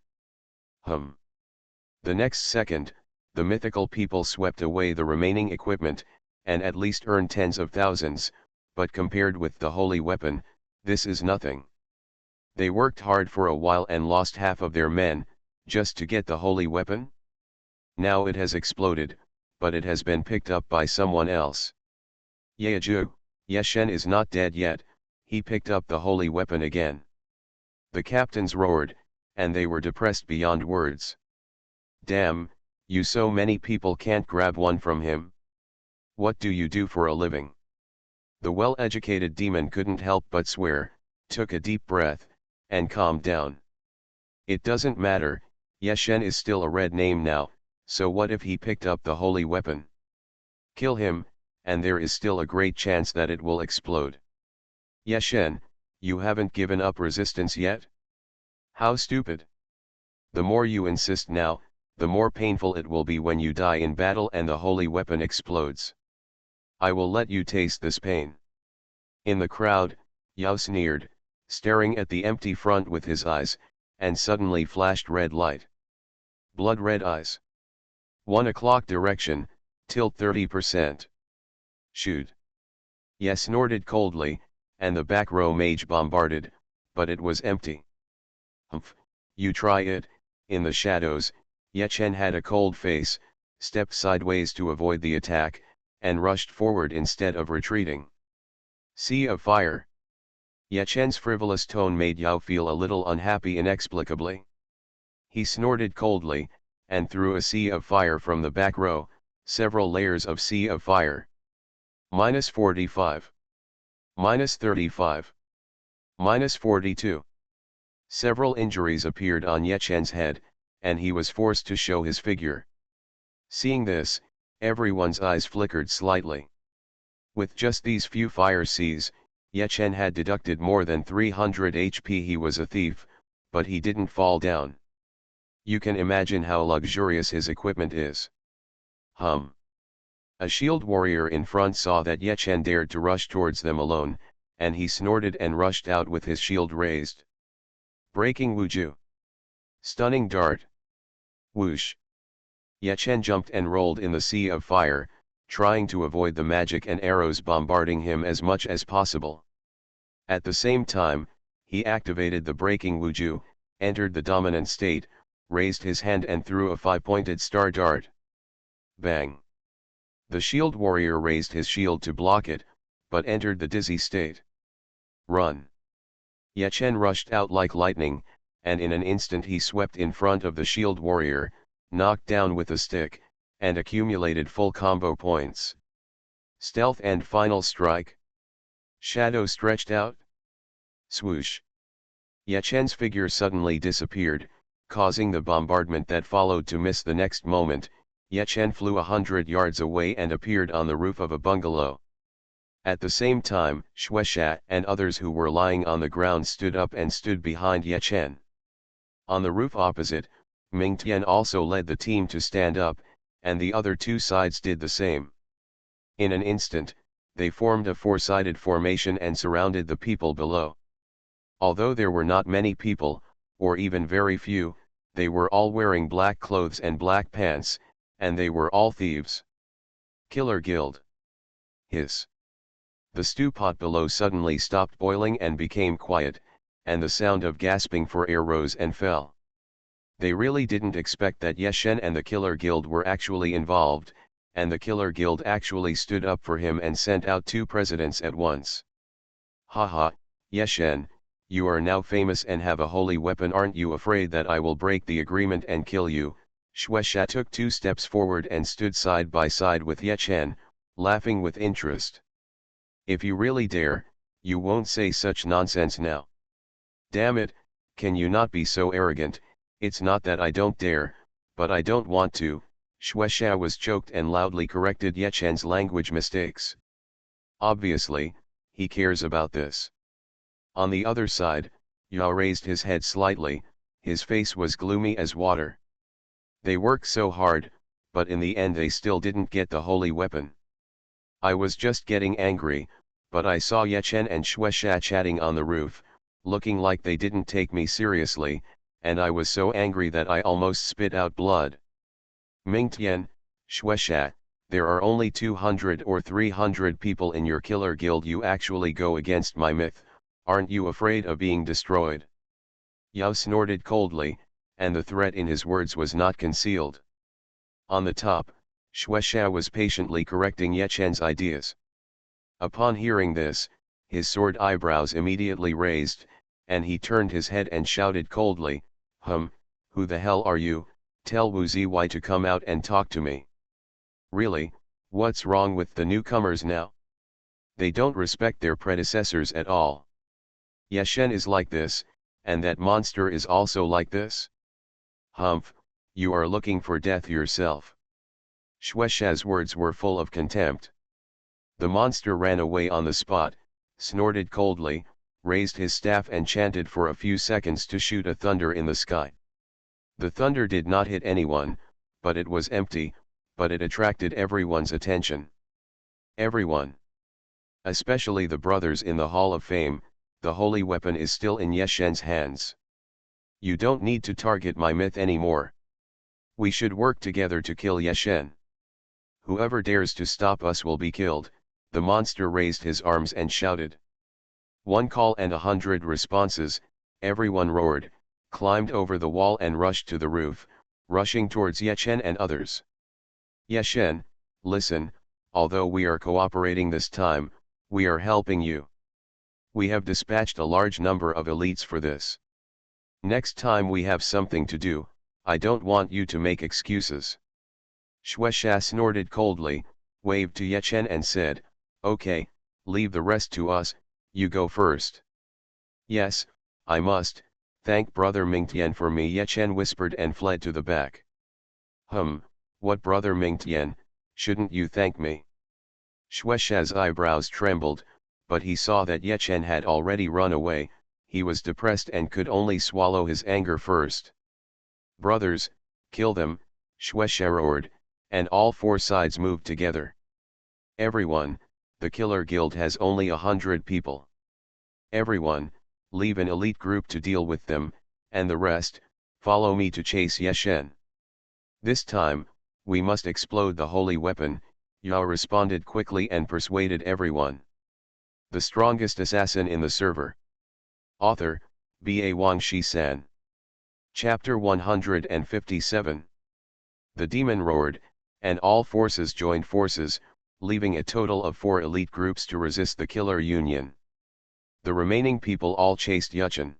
The next second, the mythical people swept away the remaining equipment, and at least earned tens of thousands, but compared with the holy weapon, this is nothing. They worked hard for a while and lost half of their men, just to get the holy weapon? Now it has exploded, but it has been picked up by someone else. Yeju, Yeshen is not dead yet, he picked up the holy weapon again. The captains roared, and they were depressed beyond words. Damn, you so many people can't grab one from him. What do you do for a living? The well-educated demon couldn't help but swear, took a deep breath, and calmed down. It doesn't matter, Yeshen is still a red name now, so what if he picked up the holy weapon? Kill him, and there is still a great chance that it will explode. Yeshen, you haven't given up resistance yet? How stupid. The more you insist now, the more painful it will be when you die in battle and the holy weapon explodes. I will let you taste this pain. In the crowd, Yao sneered, staring at the empty front with his eyes, and suddenly flashed red light. Blood red eyes. 1 o'clock direction, tilt 30%. Shoot. Ye snorted coldly, and the back row mage bombarded, but it was empty. Humph, you try it. In the shadows, Yechen had a cold face, stepped sideways to avoid the attack, and rushed forward instead of retreating. Sea of Fire. Yechen's frivolous tone made Yao feel a little unhappy inexplicably. He snorted coldly, and threw a sea of fire from the back row, several layers of sea of fire. -45. -35. -42. Several injuries appeared on Yechen's head, and he was forced to show his figure. Seeing this, everyone's eyes flickered slightly. With just these few fire seas, Yechen had deducted more than 300 HP. He was a thief, but he didn't fall down. You can imagine how luxurious his equipment is. A shield warrior in front saw that Yechen dared to rush towards them alone, and he snorted and rushed out with his shield raised. Breaking Wuju. Stunning dart. Whoosh. Yechen jumped and rolled in the sea of fire, trying to avoid the magic and arrows bombarding him as much as possible. At the same time, he activated the breaking Wuju, entered the dominant state, raised his hand and threw a 5-pointed star dart. Bang! The shield warrior raised his shield to block it, but entered the dizzy state. Run! Ye Chen rushed out like lightning, and in an instant he swept in front of the shield warrior, knocked down with a stick, and accumulated full combo points. Stealth and final strike. Shadow stretched out. Swoosh! Ye Chen's figure suddenly disappeared, causing the bombardment that followed to miss the next moment. Ye Chen flew 100 yards away and appeared on the roof of a bungalow. At the same time, Shueisha and others who were lying on the ground stood up and stood behind Ye Chen. On the roof opposite, Ming Tian also led the team to stand up, and the other two sides did the same. In an instant, they formed a four-sided formation and surrounded the people below. Although there were not many people, or even very few, they were all wearing black clothes and black pants, and they were all thieves. Killer Guild. Hiss. The stew pot below suddenly stopped boiling and became quiet, and the sound of gasping for air rose and fell. They really didn't expect that Ye Chen and the Killer Guild were actually involved, and the Killer Guild actually stood up for him and sent out 2 presidents at once. Haha, Ye Chen, you are now famous and have a holy weapon. Aren't you afraid that I will break the agreement and kill you? Shueisha took 2 steps forward and stood side by side with Ye Chen, laughing with interest. If you really dare, you won't say such nonsense now. Damn it, can you not be so arrogant? It's not that I don't dare, but I don't want to. Shueisha was choked and loudly corrected Ye Chen's language mistakes. Obviously, he cares about this. On the other side, Yao raised his head slightly, his face was gloomy as water. They worked so hard, but in the end they still didn't get the holy weapon. I was just getting angry, but I saw Ye Chen and Shueisha chatting on the roof, looking like they didn't take me seriously, and I was so angry that I almost spit out blood. Ming Tian, Shueisha, there are only 200 or 300 people in your Killer Guild. You actually go against my myth, aren't you afraid of being destroyed? Yao snorted coldly, and the threat in his words was not concealed. On the top, Shueisha was patiently correcting Ye Chen's ideas. Upon hearing this, his sword eyebrows immediately raised, and he turned his head and shouted coldly, who the hell are you? Tell Wu Ziyi to come out and talk to me. Really, what's wrong with the newcomers now? They don't respect their predecessors at all. Ye Chen is like this, and that monster is also like this? You are looking for death yourself. Shueisha's words were full of contempt. The monster ran away on the spot, snorted coldly, raised his staff and chanted for a few seconds to shoot a thunder in the sky. The thunder did not hit anyone, but it was empty, but it attracted everyone's attention. Everyone. Especially the brothers in the Hall of Fame. The holy weapon is still in Ye Chen's hands. You don't need to target my myth anymore. We should work together to kill Ye Chen. Whoever dares to stop us will be killed. The monster raised his arms and shouted. One call and 100 responses. Everyone roared, climbed over the wall and rushed to the roof, rushing towards Ye Chen and others. Ye Chen, listen, although we are cooperating this time, we are helping you. We have dispatched a large number of elites for this. Next time we have something to do, I don't want you to make excuses. Shueisha snorted coldly, waved to Ye Chen and said, okay, leave the rest to us, you go first. Yes, I must, thank Brother Mingtian for me, Ye Chen whispered and fled to the back. What Brother Mingtian, shouldn't you thank me? Shueisha's eyebrows trembled, but he saw that Ye Chen had already run away. He was depressed and could only swallow his anger first. Brothers, kill them, Shueisha roared, and all 4 sides moved together. Everyone, the Killer Guild has only 100 people. Everyone, leave an elite group to deal with them, and the rest, follow me to chase Ye Chen. This time, we must explode the holy weapon, Yao responded quickly and persuaded everyone. The strongest assassin in the server. Author, B.A. Wang Shi-san. Chapter 157. The demon roared, and all forces joined forces, leaving a total of 4 elite groups to resist the killer union. The remaining people all chased Yuchen.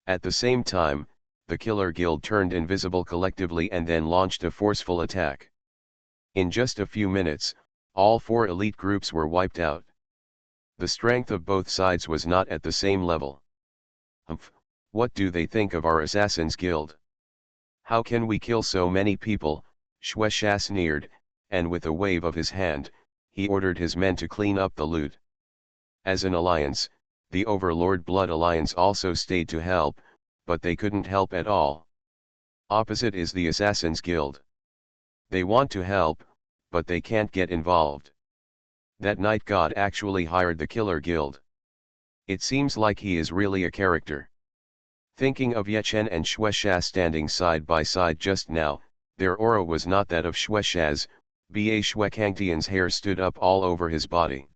At the same time, the killer guild turned invisible collectively and then launched a forceful attack. In just a few minutes, all 4 elite groups were wiped out. The strength of both sides was not at the same level. Humph, what do they think of our Assassins Guild? How can we kill so many people? Shueisha sneered, and with a wave of his hand, he ordered his men to clean up the loot. As an alliance, the Overlord Blood Alliance also stayed to help, but they couldn't help at all. Opposite is the Assassins Guild. They want to help, but they can't get involved. That night God actually hired the Killer Guild. It seems like he is really a character. Thinking of Yechen and Shueisha standing side by side just now, their aura was not that of Shueisha's. Ba Shuekangtian's hair stood up all over his body.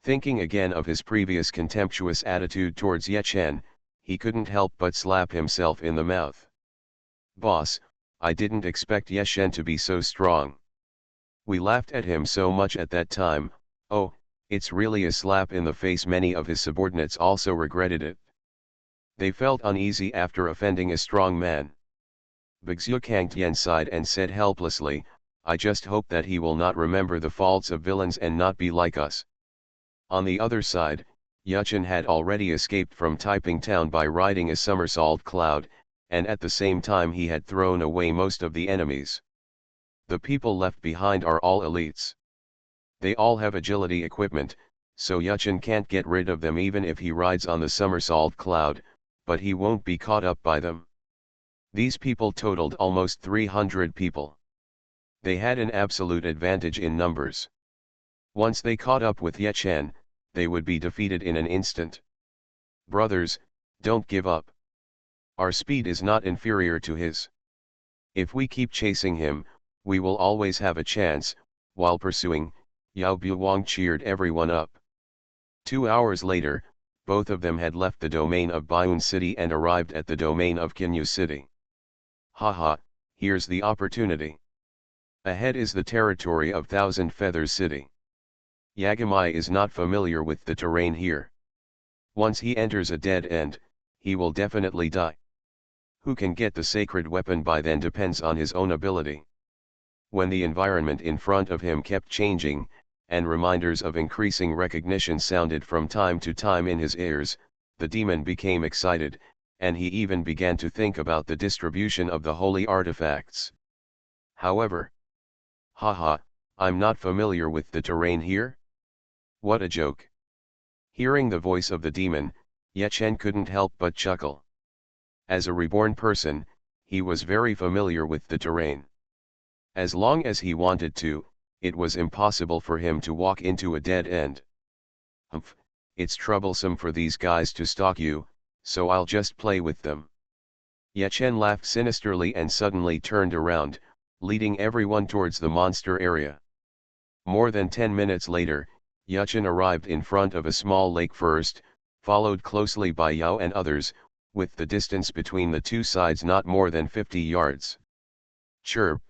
Thinking again of his previous contemptuous attitude towards Yechen, he couldn't help but slap himself in the mouth. Boss, I didn't expect Yechen to be so strong. We laughed at him so much at that time. Oh, it's really a slap in the face. Many of his subordinates also regretted it. They felt uneasy after offending a strong man. Bixue Kangtian sighed and said helplessly, I just hope that he will not remember the faults of villains and not be like us. On the other side, Yuchen had already escaped from Taiping Town by riding a somersault cloud, and at the same time he had thrown away most of the enemies. The people left behind are all elites. They all have agility equipment, so Yuchen can't get rid of them even if he rides on the somersault cloud, but he won't be caught up by them. These people totaled almost 300 people. They had an absolute advantage in numbers. Once they caught up with Yechen, they would be defeated in an instant. Brothers, don't give up. Our speed is not inferior to his. If we keep chasing him, we will always have a chance. While pursuing, Yao Buwang cheered everyone up. 2 hours later, both of them had left the domain of Baiyun City and arrived at the domain of Kinyu City. Haha, here's the opportunity. Ahead is the territory of Thousand Feathers City. Yagamai is not familiar with the terrain here. Once he enters a dead end, he will definitely die. Who can get the sacred weapon by then depends on his own ability. When the environment in front of him kept changing, and reminders of increasing recognition sounded from time to time in his ears, the demon became excited, and he even began to think about the distribution of the holy artifacts. However, haha, I'm not familiar with the terrain here? What a joke. Hearing the voice of the demon, Yechen couldn't help but chuckle. As a reborn person, he was very familiar with the terrain. As long as he wanted to, it was impossible for him to walk into a dead end. Humph, it's troublesome for these guys to stalk you, so I'll just play with them. Yechen laughed sinisterly and suddenly turned around, leading everyone towards the monster area. More than 10 minutes later, Yechen arrived in front of a small lake first, followed closely by Yao and others, with the distance between the two sides not more than 50 yards. Chirp.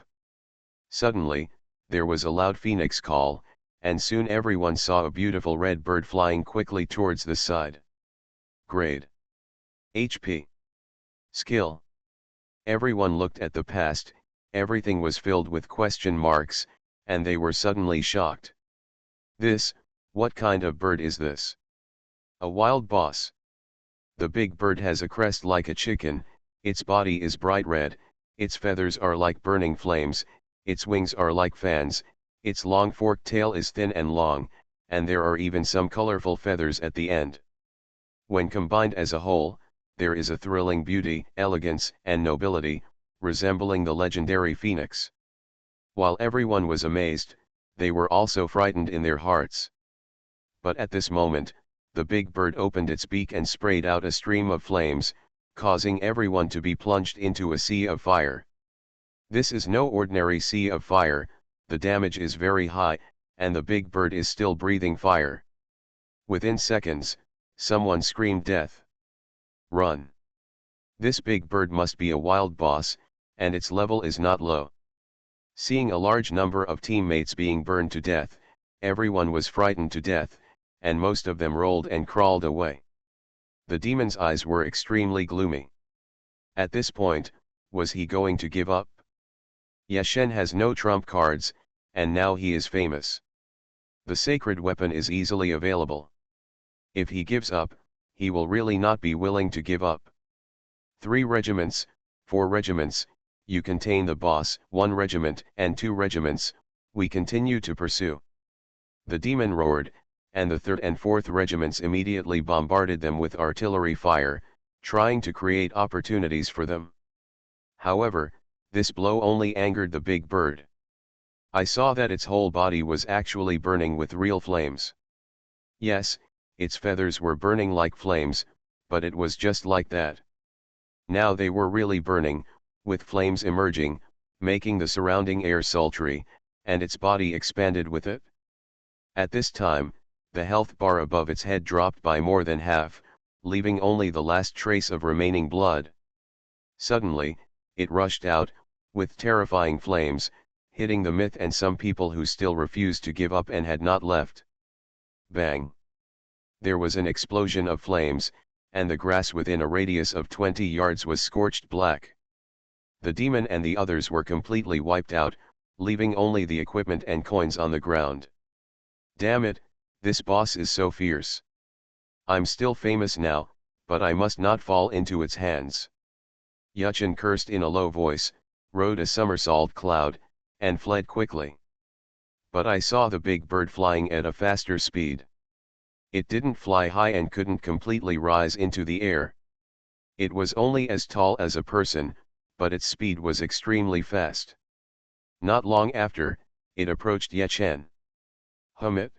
Suddenly, there was a loud phoenix call, and soon everyone saw a beautiful red bird flying quickly towards the side. Grade. HP. Skill. Everyone looked at the past, everything was filled with question marks, and they were suddenly shocked. What kind of bird is this? A wild boss. The big bird has a crest like a chicken, its body is bright red, its feathers are like burning flames, its wings are like fans, its long forked tail is thin and long, and there are even some colorful feathers at the end. When combined as a whole, there is a thrilling beauty, elegance, and nobility, resembling the legendary phoenix. While everyone was amazed, they were also frightened in their hearts. But at this moment, the big bird opened its beak and sprayed out a stream of flames, causing everyone to be plunged into a sea of fire. This is no ordinary sea of fire, the damage is very high, and the big bird is still breathing fire. Within seconds, someone screamed death. Run. This big bird must be a wild boss, and its level is not low. Seeing a large number of teammates being burned to death, everyone was frightened to death, and most of them rolled and crawled away. The demon's eyes were extremely gloomy. At this point, was he going to give up? Yashen has no trump cards, and now he is famous. The sacred weapon is easily available. If he gives up, he will really not be willing to give up. 3 regiments, 4 regiments, you contain the boss, 1 regiment and 2 regiments, we continue to pursue. The demon roared, and the 3rd and 4th regiments immediately bombarded them with artillery fire, trying to create opportunities for them. However, this blow only angered the big bird. I saw that its whole body was actually burning with real flames. Yes, its feathers were burning like flames, but it was just like that. Now they were really burning, with flames emerging, making the surrounding air sultry, and its body expanded with it. At this time, the health bar above its head dropped by more than half, leaving only the last trace of remaining blood. Suddenly, it rushed out, with terrifying flames, hitting the myth and some people who still refused to give up and had not left. Bang! There was an explosion of flames, and the grass within a radius of 20 yards was scorched black. The demon and the others were completely wiped out, leaving only the equipment and coins on the ground. Damn it, this boss is so fierce. I'm still famous now, but I must not fall into its hands. Yuchen cursed in a low voice, rode a somersault cloud, and fled quickly. But I saw the big bird flying at a faster speed. It didn't fly high and couldn't completely rise into the air. It was only as tall as a person, but its speed was extremely fast. Not long after, it approached Yechen. It.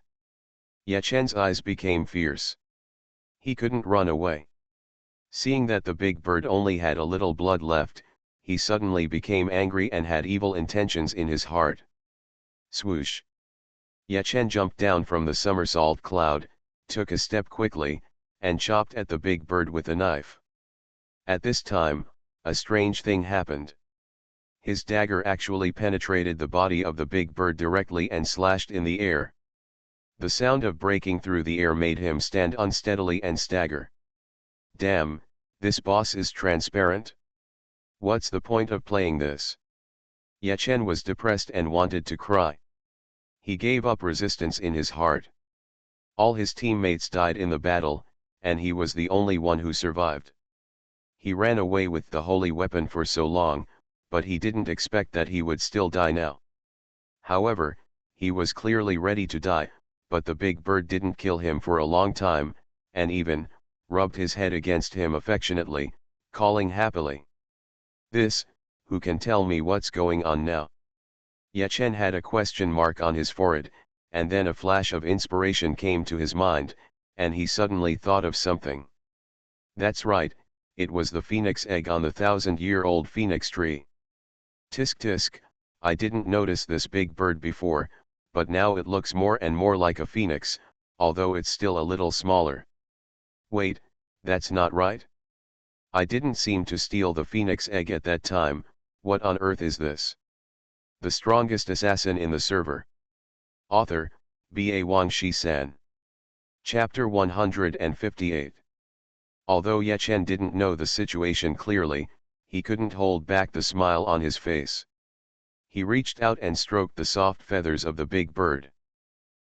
Yechen's eyes became fierce. He couldn't run away. Seeing that the big bird only had a little blood left, he suddenly became angry and had evil intentions in his heart. Swoosh! Yechen jumped down from the somersault cloud, took a step quickly, and chopped at the big bird with a knife. At this time, a strange thing happened. His dagger actually penetrated the body of the big bird directly and slashed in the air. The sound of breaking through the air made him stand unsteadily and stagger. Damn, this boss is transparent. What's the point of playing this? Yechen was depressed and wanted to cry. He gave up resistance in his heart. All his teammates died in the battle, and he was the only one who survived. He ran away with the holy weapon for so long, but he didn't expect that he would still die now. However, he was clearly ready to die, but the big bird didn't kill him for a long time, and even rubbed his head against him affectionately, calling happily. This, who can tell me what's going on now? Yechen had a question mark on his forehead, and then a flash of inspiration came to his mind, and he suddenly thought of something. That's right, it was the phoenix egg on the 1,000-year-old phoenix tree. Tisk tisk, I didn't notice this big bird before, but now it looks more and more like a phoenix, although it's still a little smaller. Wait, that's not right? I didn't seem to steal the phoenix egg at that time. What on earth is this? The strongest assassin in the server. Author, B.A. Wang Shi-san. Chapter 158. Although Yechen didn't know the situation clearly, he couldn't hold back the smile on his face. He reached out and stroked the soft feathers of the big bird.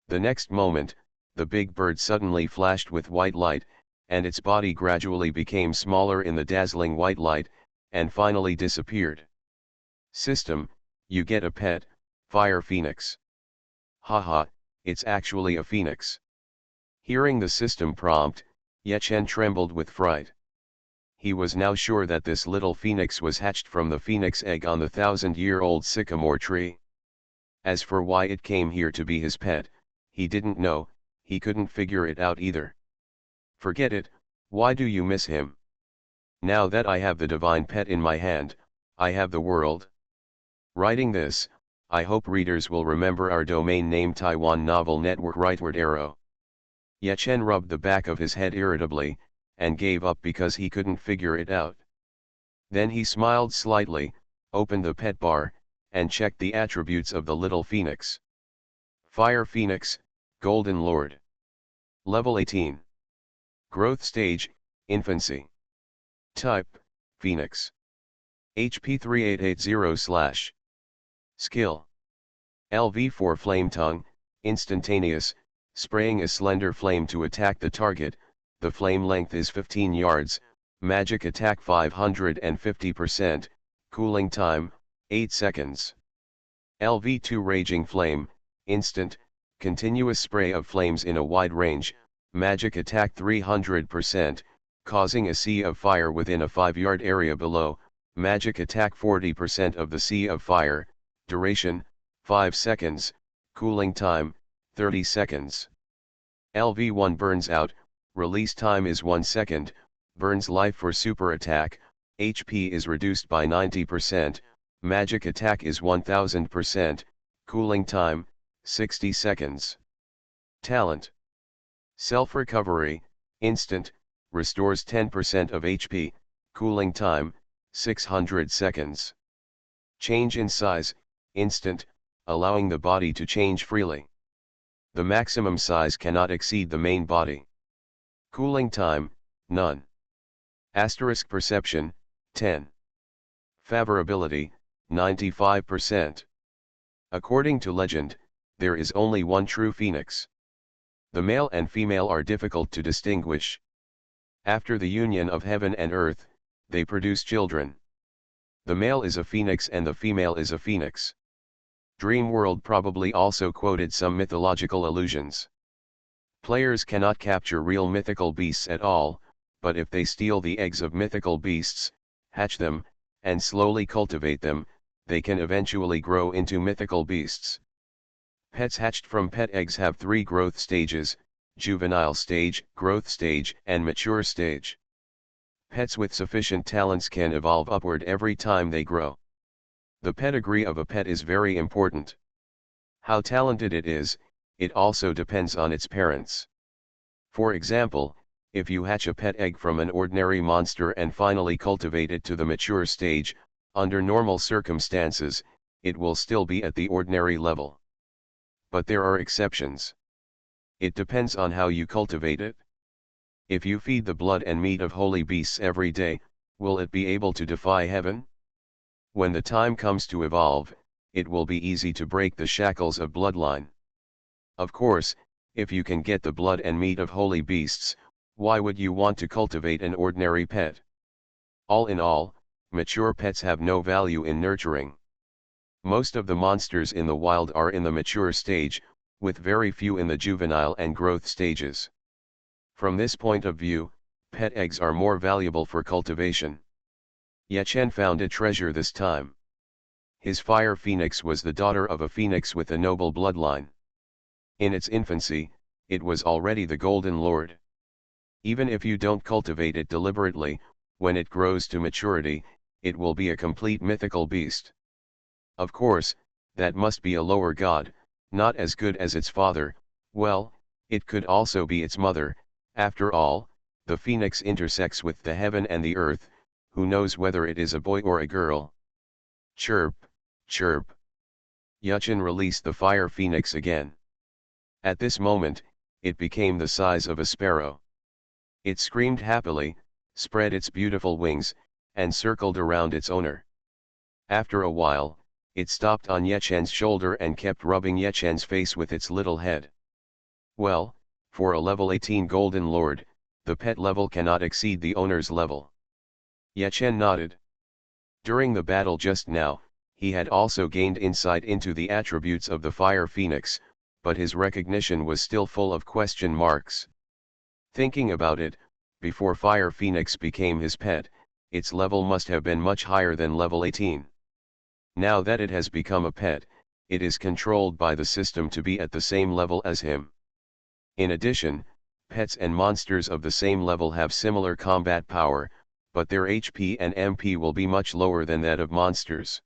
The next moment, the big bird suddenly flashed with white light, and its body gradually became smaller in the dazzling white light, and finally disappeared. System, you get a pet, Fire Phoenix. Haha, it's actually a phoenix. Hearing the system prompt, Yechen trembled with fright. He was now sure that this little phoenix was hatched from the phoenix egg on the 1,000-year-old sycamore tree. As for why it came here to be his pet, he didn't know, he couldn't figure it out either. Forget it, why do you miss him? Now that I have the divine pet in my hand, I have the world. Writing this, I hope readers will remember our domain name Taiwan Novel Network rightward arrow. Yechen rubbed the back of his head irritably, and gave up because he couldn't figure it out. Then he smiled slightly, opened the pet bar, and checked the attributes of the little phoenix. Fire Phoenix, Golden Lord. Level 18. Growth Stage, Infancy. Type, Phoenix. HP 3880/. Skill. LV4 Flame Tongue, Instantaneous, spraying a slender flame to attack the target, the flame length is 15 yards, magic attack 550%, cooling time, 8 seconds. LV2 Raging Flame, instant, continuous spray of flames in a wide range, magic attack 300%, causing a sea of fire within a 5-yard area below, magic attack 40% of the sea of fire, duration, 5 seconds, cooling time, 30 seconds. LV1 Burns Out, release time is 1 second, burns life for super attack, HP is reduced by 90%, magic attack is 1000%, cooling time, 60 seconds. Talent. Self-recovery, instant, restores 10% of HP, cooling time, 600 seconds. Change in size, instant, allowing the body to change freely. The maximum size cannot exceed the main body. Cooling time, none. Asterisk perception, 10. Favorability, 95%. According to legend, there is only one true phoenix. The male and female are difficult to distinguish. After the union of heaven and earth, they produce children. The male is a phoenix and the female is a phoenix. Dreamworld probably also quoted some mythological allusions. Players cannot capture real mythical beasts at all, but if they steal the eggs of mythical beasts, hatch them, and slowly cultivate them, they can eventually grow into mythical beasts. Pets hatched from pet eggs have 3 growth stages: juvenile stage, growth stage, and mature stage. Pets with sufficient talents can evolve upward every time they grow. The pedigree of a pet is very important. How talented it is, it also depends on its parents. For example, if you hatch a pet egg from an ordinary monster and finally cultivate it to the mature stage, under normal circumstances, it will still be at the ordinary level. But there are exceptions. It depends on how you cultivate it. If you feed the blood and meat of holy beasts every day, will it be able to defy heaven? When the time comes to evolve, it will be easy to break the shackles of bloodline. Of course, if you can get the blood and meat of holy beasts, why would you want to cultivate an ordinary pet? All in all, mature pets have no value in nurturing. Most of the monsters in the wild are in the mature stage, with very few in the juvenile and growth stages. From this point of view, pet eggs are more valuable for cultivation. Yechen found a treasure this time. His fire phoenix was the daughter of a phoenix with a noble bloodline. In its infancy, it was already the Golden Lord. Even if you don't cultivate it deliberately, when it grows to maturity, it will be a complete mythical beast. Of course, that must be a lower god, not as good as its father. Well, it could also be its mother. After all, the phoenix intersects with the heaven and the earth. Who knows whether it is a boy or a girl? Chirp, chirp. Yechen released the fire phoenix again. At this moment, it became the size of a sparrow. It screamed happily, spread its beautiful wings, and circled around its owner. After a while, it stopped on Yechen's shoulder and kept rubbing Yechen's face with its little head. Well, for a level 18 Golden Lord, the pet level cannot exceed the owner's level. Yechen nodded. During the battle just now, he had also gained insight into the attributes of the fire phoenix, but his recognition was still full of question marks. Thinking about it, before fire phoenix became his pet, its level must have been much higher than level 18. Now that it has become a pet, it is controlled by the system to be at the same level as him. In addition, pets and monsters of the same level have similar combat power, but their HP and MP will be much lower than that of monsters.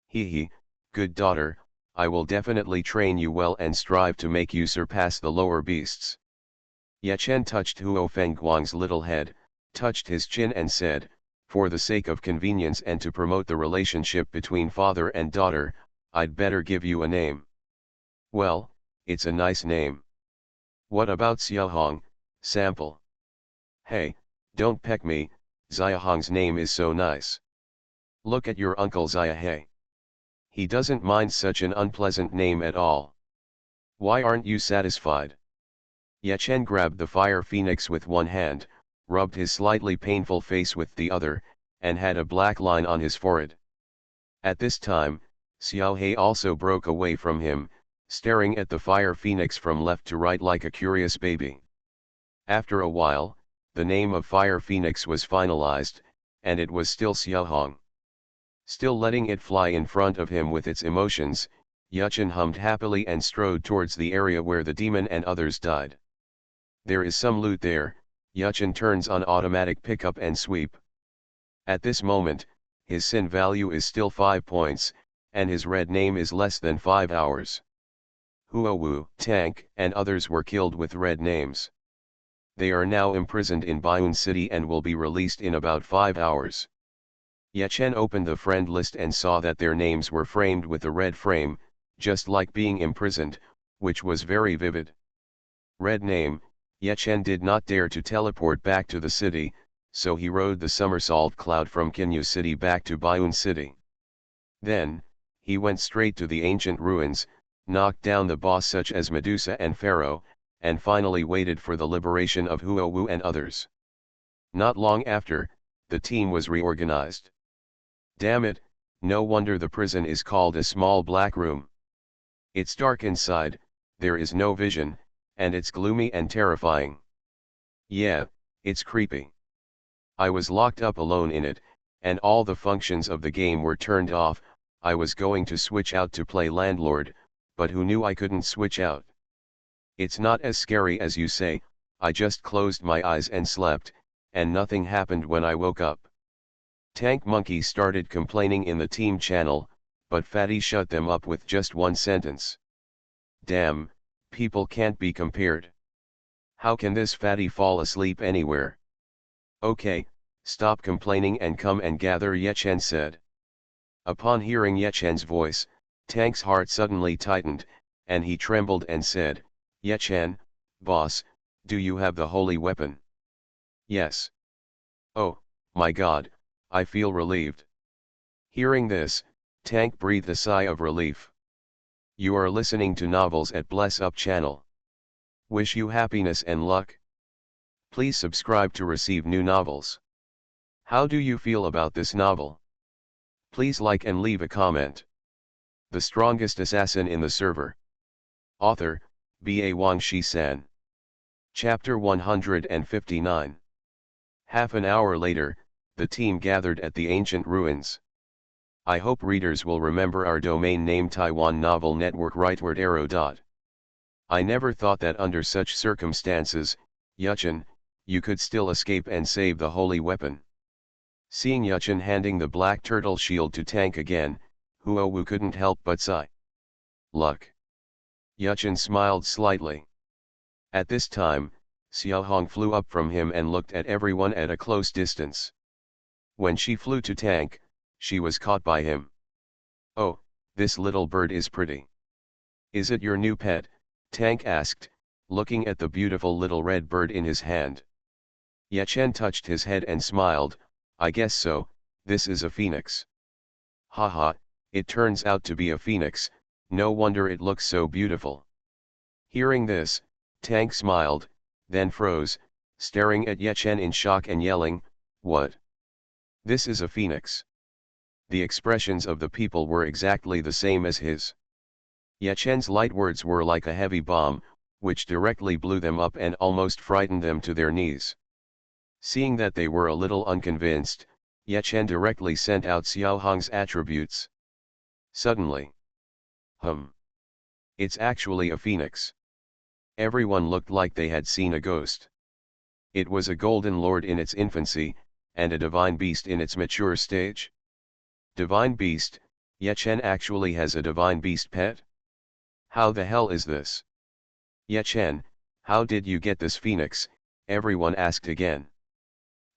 Hee, good daughter, I will definitely train you well and strive to make you surpass the lower beasts. Ye Chen touched Huo Fengguang's little head, touched his chin and said, for the sake of convenience and to promote the relationship between father and daughter, I'd better give you a name. Well, it's a nice name. What about Xiaohong, sample? Hey, don't peck me, Xiaohong's name is so nice. Look at your uncle Xiaohe. He doesn't mind such an unpleasant name at all. Why aren't you satisfied? Ye Chen grabbed the fire phoenix with one hand, rubbed his slightly painful face with the other, and had a black line on his forehead. At this time, Xiaohe also broke away from him, staring at the fire phoenix from left to right like a curious baby. After a while, the name of fire phoenix was finalized, and it was still Xiaohong. Still letting it fly in front of him with its emotions, Ye Chen hummed happily and strode towards the area where the demon and others died. There is some loot there, Ye Chen turns on automatic pickup and sweep. At this moment, his sin value is still 5 points, and his red name is less than 5 hours. Huo Wu, Tank, and others were killed with red names. They are now imprisoned in Baiyun City and will be released in about 5 hours. Ye Chen opened the friend list and saw that their names were framed with a red frame, just like being imprisoned, which was very vivid. Red name, Ye Chen did not dare to teleport back to the city, so he rode the somersault cloud from Kinyu City back to Baiyun City. Then, he went straight to the ancient ruins, knocked down the boss such as Medusa and Pharaoh, and finally waited for the liberation of Huo Wu and others. Not long after, the team was reorganized. Damn it, no wonder the prison is called a small black room. It's dark inside, there is no vision, and it's gloomy and terrifying. Yeah, it's creepy. I was locked up alone in it, and all the functions of the game were turned off. I was going to switch out to play landlord, but who knew I couldn't switch out? It's not as scary as you say. I just closed my eyes and slept, and nothing happened when I woke up. Tank Monkey started complaining in the team channel, but Fatty shut them up with just one sentence. Damn, people can't be compared. How can this fatty fall asleep anywhere? Okay, stop complaining and come and gather, Ye Chen said. Upon hearing Ye Chen's voice, Tank's heart suddenly tightened, and he trembled and said, Ye Chen, boss, do you have the holy weapon? Yes. Oh, my God, I feel relieved. Hearing this, Tank breathed a sigh of relief. You are listening to Novels at Bless Up channel. Wish you happiness and luck. Please subscribe to receive new novels. How do you feel about this novel? Please like and leave a comment. The strongest assassin in the server. Author, B.A. Wang Shi-san. Chapter 159. Half an hour later, the team gathered at the ancient ruins. I hope readers will remember our domain name Taiwan Novel Network rightward arrow dot. I never thought that under such circumstances, Ye Chen, you could still escape and save the holy weapon. Seeing Ye Chen handing the black turtle shield to Tank again, Huo Wu couldn't help but sigh. Luck. Ye Chen smiled slightly. At this time, Xiaohong flew up from him and looked at everyone at a close distance. When she flew to Tank, she was caught by him. Oh, this little bird is pretty. Is it your new pet? Tank asked, looking at the beautiful little red bird in his hand. Ye Chen touched his head and smiled, I guess so, this is a phoenix. Haha, it turns out to be a phoenix, no wonder it looks so beautiful. Hearing this, Tank smiled, then froze, staring at Ye Chen in shock and yelling, what? This is a phoenix. The expressions of the people were exactly the same as his. Ye Chen's light words were like a heavy bomb, which directly blew them up and almost frightened them to their knees. Seeing that they were a little unconvinced, Ye Chen directly sent out Xiaohong's attributes. Suddenly. It's actually a phoenix. Everyone looked like they had seen a ghost. It was a golden lord in its infancy, and a divine beast in its mature stage. Divine beast, Ye Chen actually has a divine beast pet? How the hell is this? Ye Chen, How did you get this phoenix? Everyone asked again.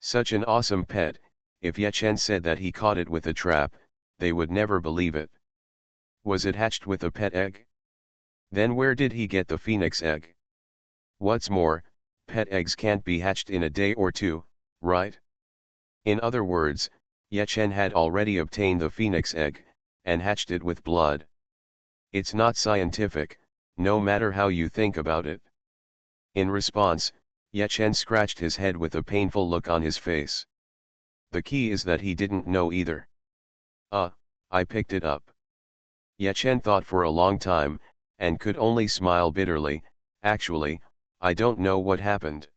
Such an awesome pet. If Yechen said that he caught it with a trap, they would never believe it. Was it hatched with a pet egg? Then where did he get the phoenix egg? What's more, pet eggs can't be hatched in a day or two, right? In other words, Yechen had already obtained the phoenix egg, and hatched it with blood. It's not scientific, no matter how you think about it. In response, Yechen scratched his head with a painful look on his face. The key is that he didn't know either. I picked it up. Yechen thought for a long time, and could only smile bitterly. Actually, I don't know what happened.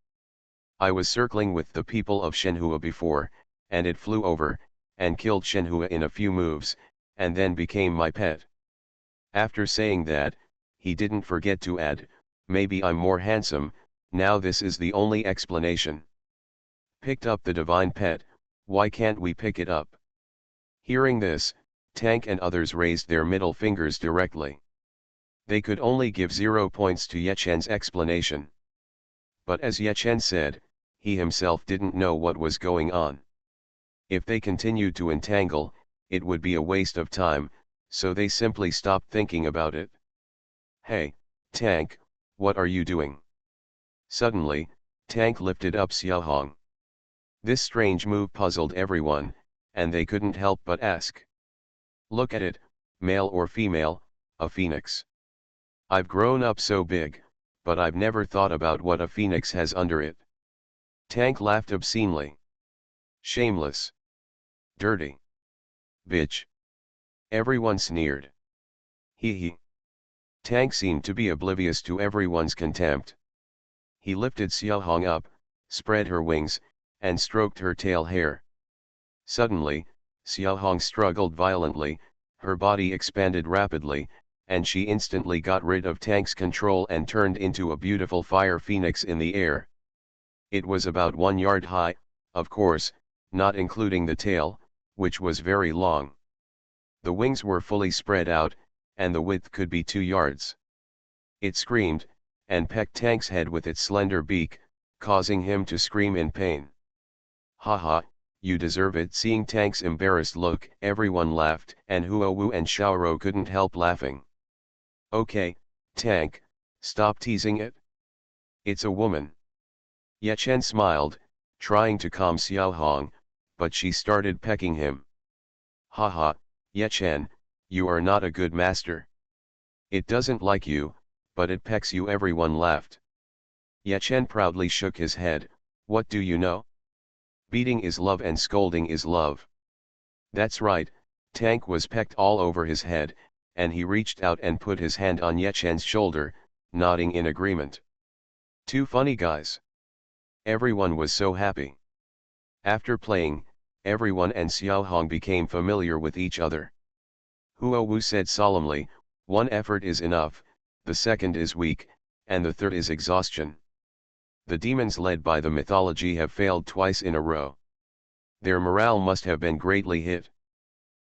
I was circling with the people of Shenhua before, and it flew over, and killed Shenhua in a few moves, and then became my pet. After saying that, he didn't forget to add, maybe I'm more handsome, now this is the only explanation. Picked up the divine pet, why can't we pick it up? Hearing this, Tank and others raised their middle fingers directly. They could only give 0 points to Yechen's explanation. But as Yechen said, he himself didn't know what was going on. If they continued to entangle, it would be a waste of time, so they simply stopped thinking about it. Hey, Tank, what are you doing? Suddenly, Tank lifted up Xiaohong. This strange move puzzled everyone, and they couldn't help but ask. Look at it, male or female, a phoenix. I've grown up so big, but I've never thought about what a phoenix has under it. Tank laughed obscenely. Shameless. Dirty. Bitch. Everyone sneered. Hee hee. Tank seemed to be oblivious to everyone's contempt. He lifted Xiaohong up, spread her wings, and stroked her tail hair. Suddenly, Xiaohong struggled violently, her body expanded rapidly, and she instantly got rid of Tank's control and turned into a beautiful fire phoenix in the air. It was about 1 yard high, of course, not including the tail, which was very long. The wings were fully spread out, and the width could be 2 yards. It screamed, and pecked Tank's head with its slender beak, causing him to scream in pain. Haha, you deserve it. Seeing Tank's embarrassed look, everyone laughed, and Huowu and Xiaoro couldn't help laughing. Okay, Tank, stop teasing it. It's a woman. Yechen smiled, trying to calm Xiaohong, but she started pecking him. Haha, Yechen, you are not a good master. It doesn't like you, but it pecks you. Everyone laughed. Yechen proudly shook his head. What do you know? Beating is love and scolding is love. That's right, Tank was pecked all over his head, and he reached out and put his hand on Yechen's shoulder, nodding in agreement. Two funny guys. Everyone was so happy. After playing, everyone and Xiaohong became familiar with each other. Huowu said solemnly, one effort is enough, the second is weak, and the third is exhaustion. The demons led by the mythology have failed twice in a row. Their morale must have been greatly hit.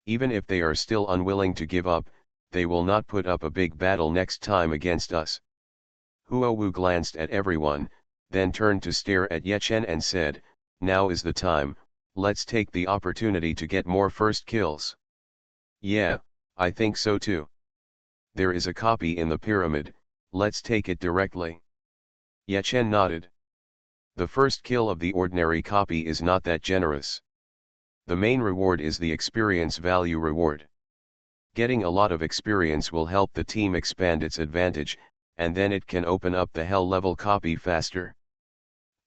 Even if they are still unwilling to give up, they will not put up a big battle next time against us. Huowu glanced at everyone, then turned to stare at Yechen and said, now is the time, let's take the opportunity to get more first kills. Yeah, I think so too. There is a copy in the pyramid, let's take it directly. Yechen nodded. The first kill of the ordinary copy is not that generous. The main reward is the experience value reward. Getting a lot of experience will help the team expand its advantage, and then it can open up the hell level copy faster.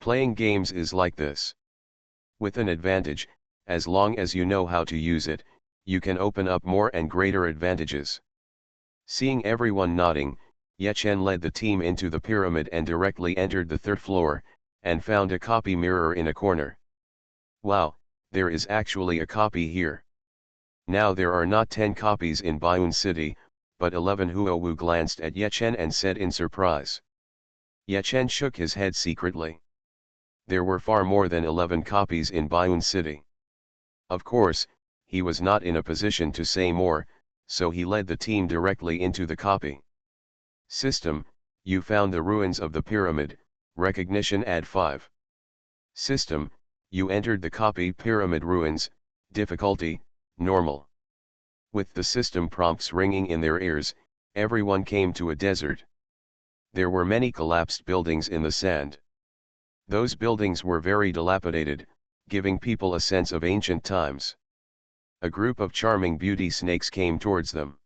Playing games is like this. With an advantage, as long as you know how to use it, you can open up more and greater advantages. Seeing everyone nodding, Yechen led the team into the pyramid and directly entered the third floor, and found a copy mirror in a corner. Wow, there is actually a copy here. Now there are not 10 copies in Bayun City, but 11. Huowu glanced at Yechen and said in surprise. Yechen shook his head secretly. There were far more than 11 copies in Bayun City. Of course, he was not in a position to say more, so he led the team directly into the copy. System, You found the ruins of the pyramid, recognition add 5. System, you entered the copy pyramid ruins, difficulty, normal. With the system prompts ringing in their ears, everyone came to a desert. There were many collapsed buildings in the sand. Those buildings were very dilapidated, giving people a sense of ancient times. A group of charming beauty snakes came towards them.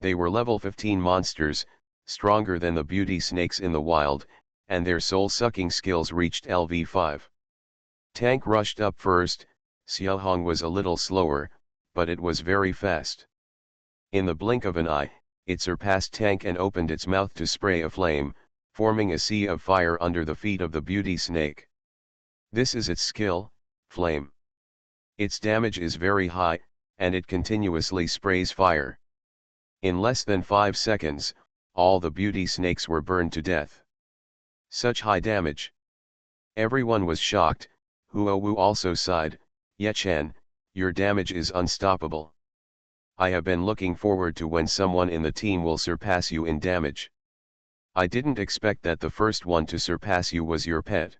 They were level 15 monsters, stronger than the beauty snakes in the wild, and their soul-sucking skills reached LV5. Tank rushed up first. Xiaohong was a little slower, but it was very fast. In the blink of an eye, it surpassed Tank and opened its mouth to spray a flame, forming a sea of fire under the feet of the beauty snake. This is its skill, flame. Its damage is very high, and it continuously sprays fire. In less than 5 seconds, all the beauty snakes were burned to death. Such high damage. Everyone was shocked. Huo Wu also sighed, "Ye Chen, your damage is unstoppable. I have been looking forward to when someone in the team will surpass you in damage. I didn't expect that the first one to surpass you was your pet.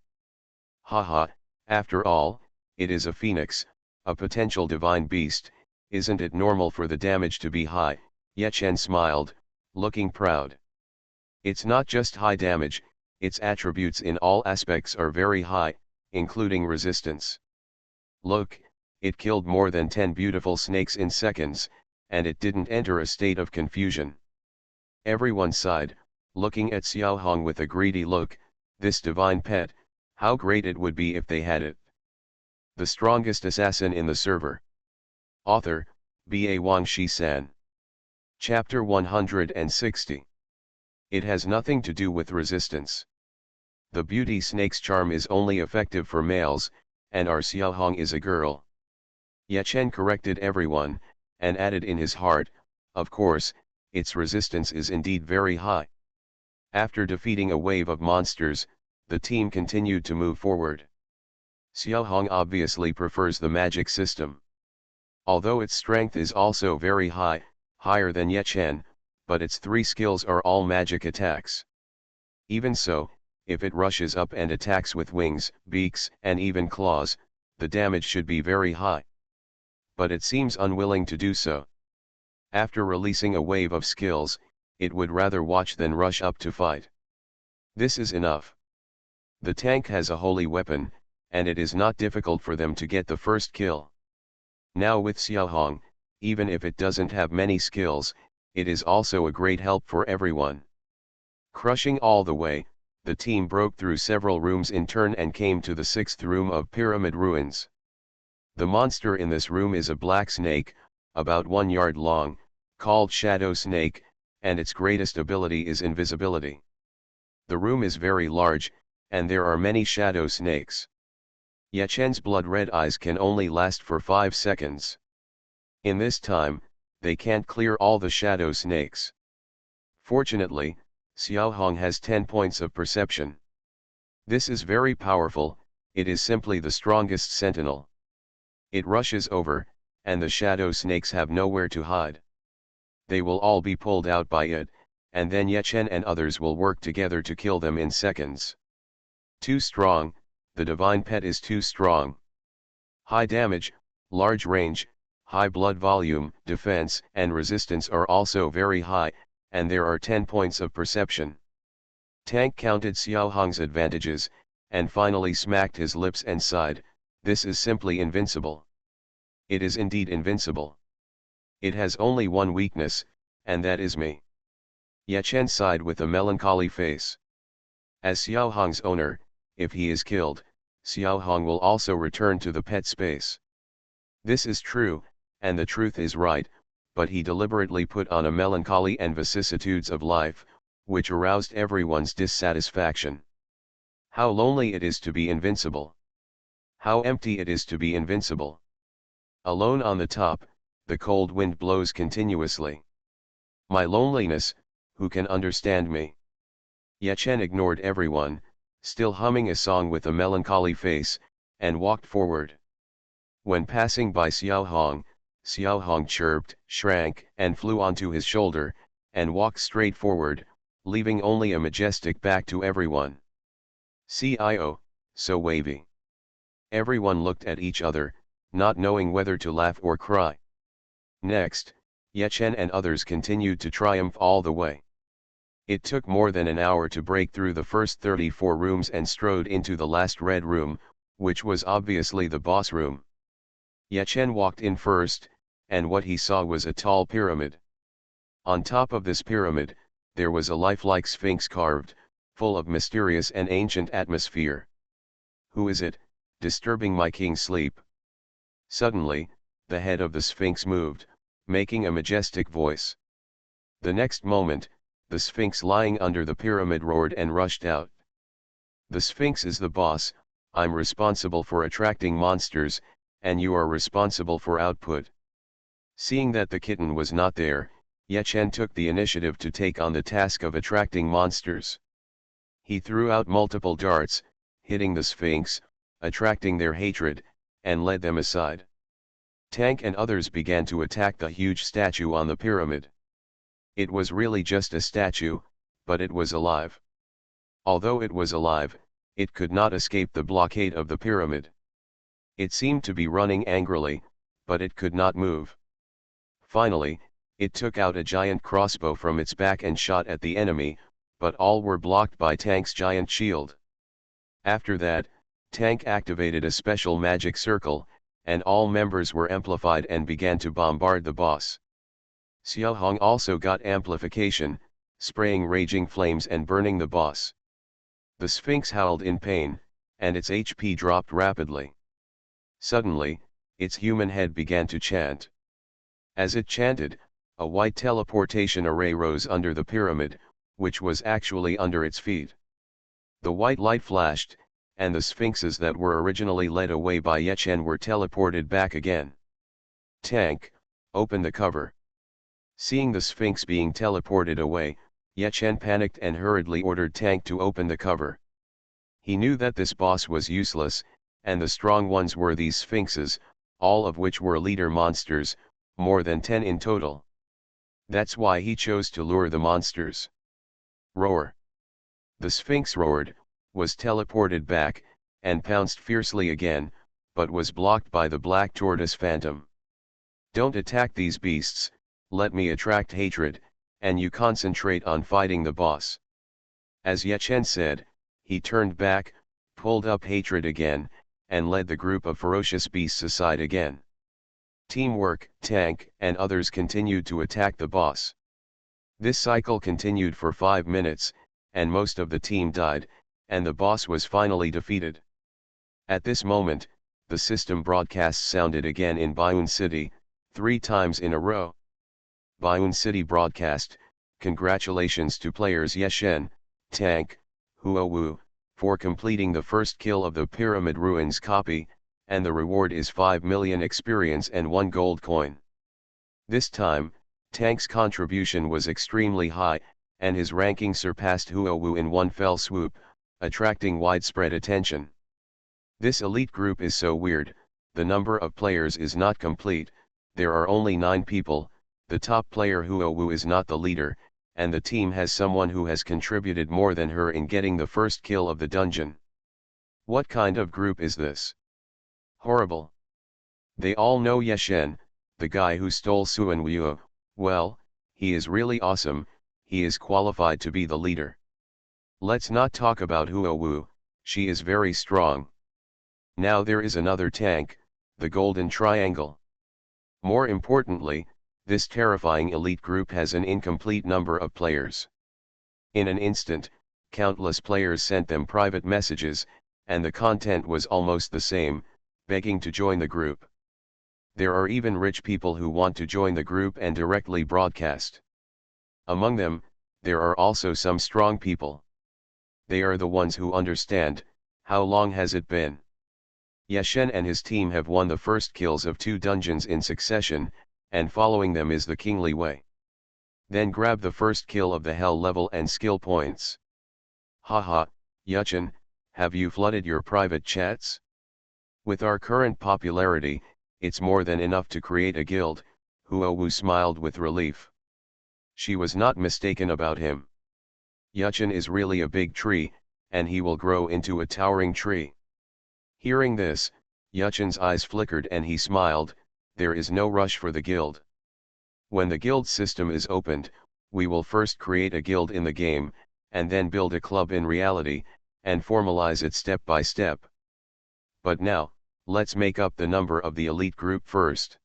Haha, after all, it is a phoenix, a potential divine beast, isn't it normal for the damage to be high?" Ye Chen smiled, looking proud. It's not just high damage, its attributes in all aspects are very high, including resistance. Look, it killed more than 10 beautiful snakes in seconds, and it didn't enter a state of confusion. Everyone sighed, looking at Xiaohong with a greedy look. This divine pet, how great it would be if they had it. The strongest assassin in the server. Author, B.A. Wang Shi-san. Chapter 160. It has nothing to do with resistance. The beauty snake's charm is only effective for males, and our Xiaohong is a girl. Ye Chen corrected everyone, and added in his heart, of course, its resistance is indeed very high. After defeating a wave of monsters, the team continued to move forward. Xiaohong obviously prefers the magic system. Although its strength is also very high, higher than Ye Chen, but its 3 skills are all magic attacks. Even so, if it rushes up and attacks with wings, beaks, and even claws, the damage should be very high. But it seems unwilling to do so. After releasing a wave of skills, it would rather watch than rush up to fight. This is enough. The tank has a holy weapon, and it is not difficult for them to get the first kill. Now with Xiaohong, even if it doesn't have many skills, it is also a great help for everyone. Crushing all the way, the team broke through several rooms in turn and came to the 6th room of Pyramid Ruins. The monster in this room is a black snake, about 1 yard long, called Shadow Snake, and its greatest ability is invisibility. The room is very large, and there are many shadow snakes. Ye Chen's blood-red eyes can only last for 5 seconds. In this time, they can't clear all the shadow snakes. Fortunately, Xiaohong has 10 points of perception. This is very powerful, it is simply the strongest sentinel. It rushes over, and the shadow snakes have nowhere to hide. They will all be pulled out by it, and then Ye Chen and others will work together to kill them in seconds. Too strong, the divine pet is too strong. High damage, large range, high blood volume, defense and resistance are also very high, and there are 10 points of perception. Tank counted Xiaohong's advantages, and finally smacked his lips and sighed, "This is simply invincible." It is indeed invincible. It has only one weakness, and that is me. Ye Chen sighed with a melancholy face. As Xiaohong's owner, if he is killed, Xiaohong will also return to the pet space. This is true, and the truth is right, but he deliberately put on a melancholy and vicissitudes of life, which aroused everyone's dissatisfaction. How lonely it is to be invincible. How empty it is to be invincible. Alone on the top, the cold wind blows continuously. My loneliness, who can understand me? Ye Chen ignored everyone, still humming a song with a melancholy face, and walked forward. When passing by Xiaohong, Xiaohong chirped, shrank, and flew onto his shoulder, and walked straight forward, leaving only a majestic back to everyone. CIO, so wavy. Everyone looked at each other, not knowing whether to laugh or cry. Next, Yechen and others continued to triumph all the way. It took more than an hour to break through the first 34 rooms and strode into the last red room, which was obviously the boss room. Yechen walked in first, and what he saw was a tall pyramid. On top of this pyramid, there was a lifelike sphinx carved, full of mysterious and ancient atmosphere. "Who is it, disturbing my king's sleep?" Suddenly, the head of the sphinx moved, making a majestic voice. The next moment, the sphinx lying under the pyramid roared and rushed out. "The sphinx is the boss. I'm responsible for attracting monsters, and you are responsible for output." Seeing that the kitten was not there, Yechen took the initiative to take on the task of attracting monsters. He threw out multiple darts, hitting the sphinx, attracting their hatred, and led them aside. Tank and others began to attack the huge statue on the pyramid. It was really just a statue, but it was alive. Although it was alive, it could not escape the blockade of the pyramid. It seemed to be running angrily, but it could not move. Finally, it took out a giant crossbow from its back and shot at the enemy, but all were blocked by Tank's giant shield. After that, Tank activated a special magic circle, and all members were amplified and began to bombard the boss. Xiaohong also got amplification, spraying raging flames and burning the boss. The Sphinx howled in pain, and its HP dropped rapidly. Suddenly, its human head began to chant. As it chanted, a white teleportation array rose under the pyramid, which was actually under its feet. The white light flashed, and the sphinxes that were originally led away by Yechen were teleported back again. "Tank, open the cover." Seeing the sphinx being teleported away, Yechen panicked and hurriedly ordered Tank to open the cover. He knew that this boss was useless, and the strong ones were these sphinxes, all of which were leader monsters, more than 10 in total. That's why he chose to lure the monsters. Roar. The sphinx roared, was teleported back, and pounced fiercely again, but was blocked by the black tortoise phantom. "Don't attack these beasts, let me attract hatred, and you concentrate on fighting the boss." As Yechen said, he turned back, pulled up hatred again, and led the group of ferocious beasts aside again. Teamwork, Tank, and others continued to attack the boss. This cycle continued for 5 minutes, and most of the team died, and the boss was finally defeated. At this moment, the system broadcasts sounded again in Bayun City, 3 times in a row. Bayun City broadcast, "Congratulations to players Yechen, Tank, Huowu, for completing the first kill of the Pyramid Ruins copy, and the reward is 5 million experience and 1 gold coin." This time, Tank's contribution was extremely high, and his ranking surpassed Huowu in one fell swoop, attracting widespread attention. This elite group is so weird, the number of players is not complete, there are only 9 people, the top player Huowu is not the leader, and the team has someone who has contributed more than her in getting the first kill of the dungeon. What kind of group is this? Horrible. They all know Yechen, the guy who stole Suanwuo. Well, he is really awesome, he is qualified to be the leader. Let's not talk about Huowu, she is very strong. Now there is another Tank, the Golden Triangle. More importantly, this terrifying elite group has an incomplete number of players. In an instant, countless players sent them private messages, and the content was almost the same, begging to join the group. There are even rich people who want to join the group and directly broadcast. Among them, there are also some strong people. They are the ones who understand, how long has it been? Yechen and his team have won the first kills of 2 dungeons in succession, and following them is the kingly way. Then grab the first kill of the hell level and skill points. Haha, Yechen, have you flooded your private chats? With our current popularity, it's more than enough to create a guild. Huowu smiled with relief. She was not mistaken about him. Yuchin is really a big tree, and he will grow into a towering tree. Hearing this, Yuchin's eyes flickered and he smiled. There is no rush for the guild. When the guild system is opened, we will first create a guild in the game, and then build a club in reality, and formalize it step by step. But now, let's make up the number of the elite group first.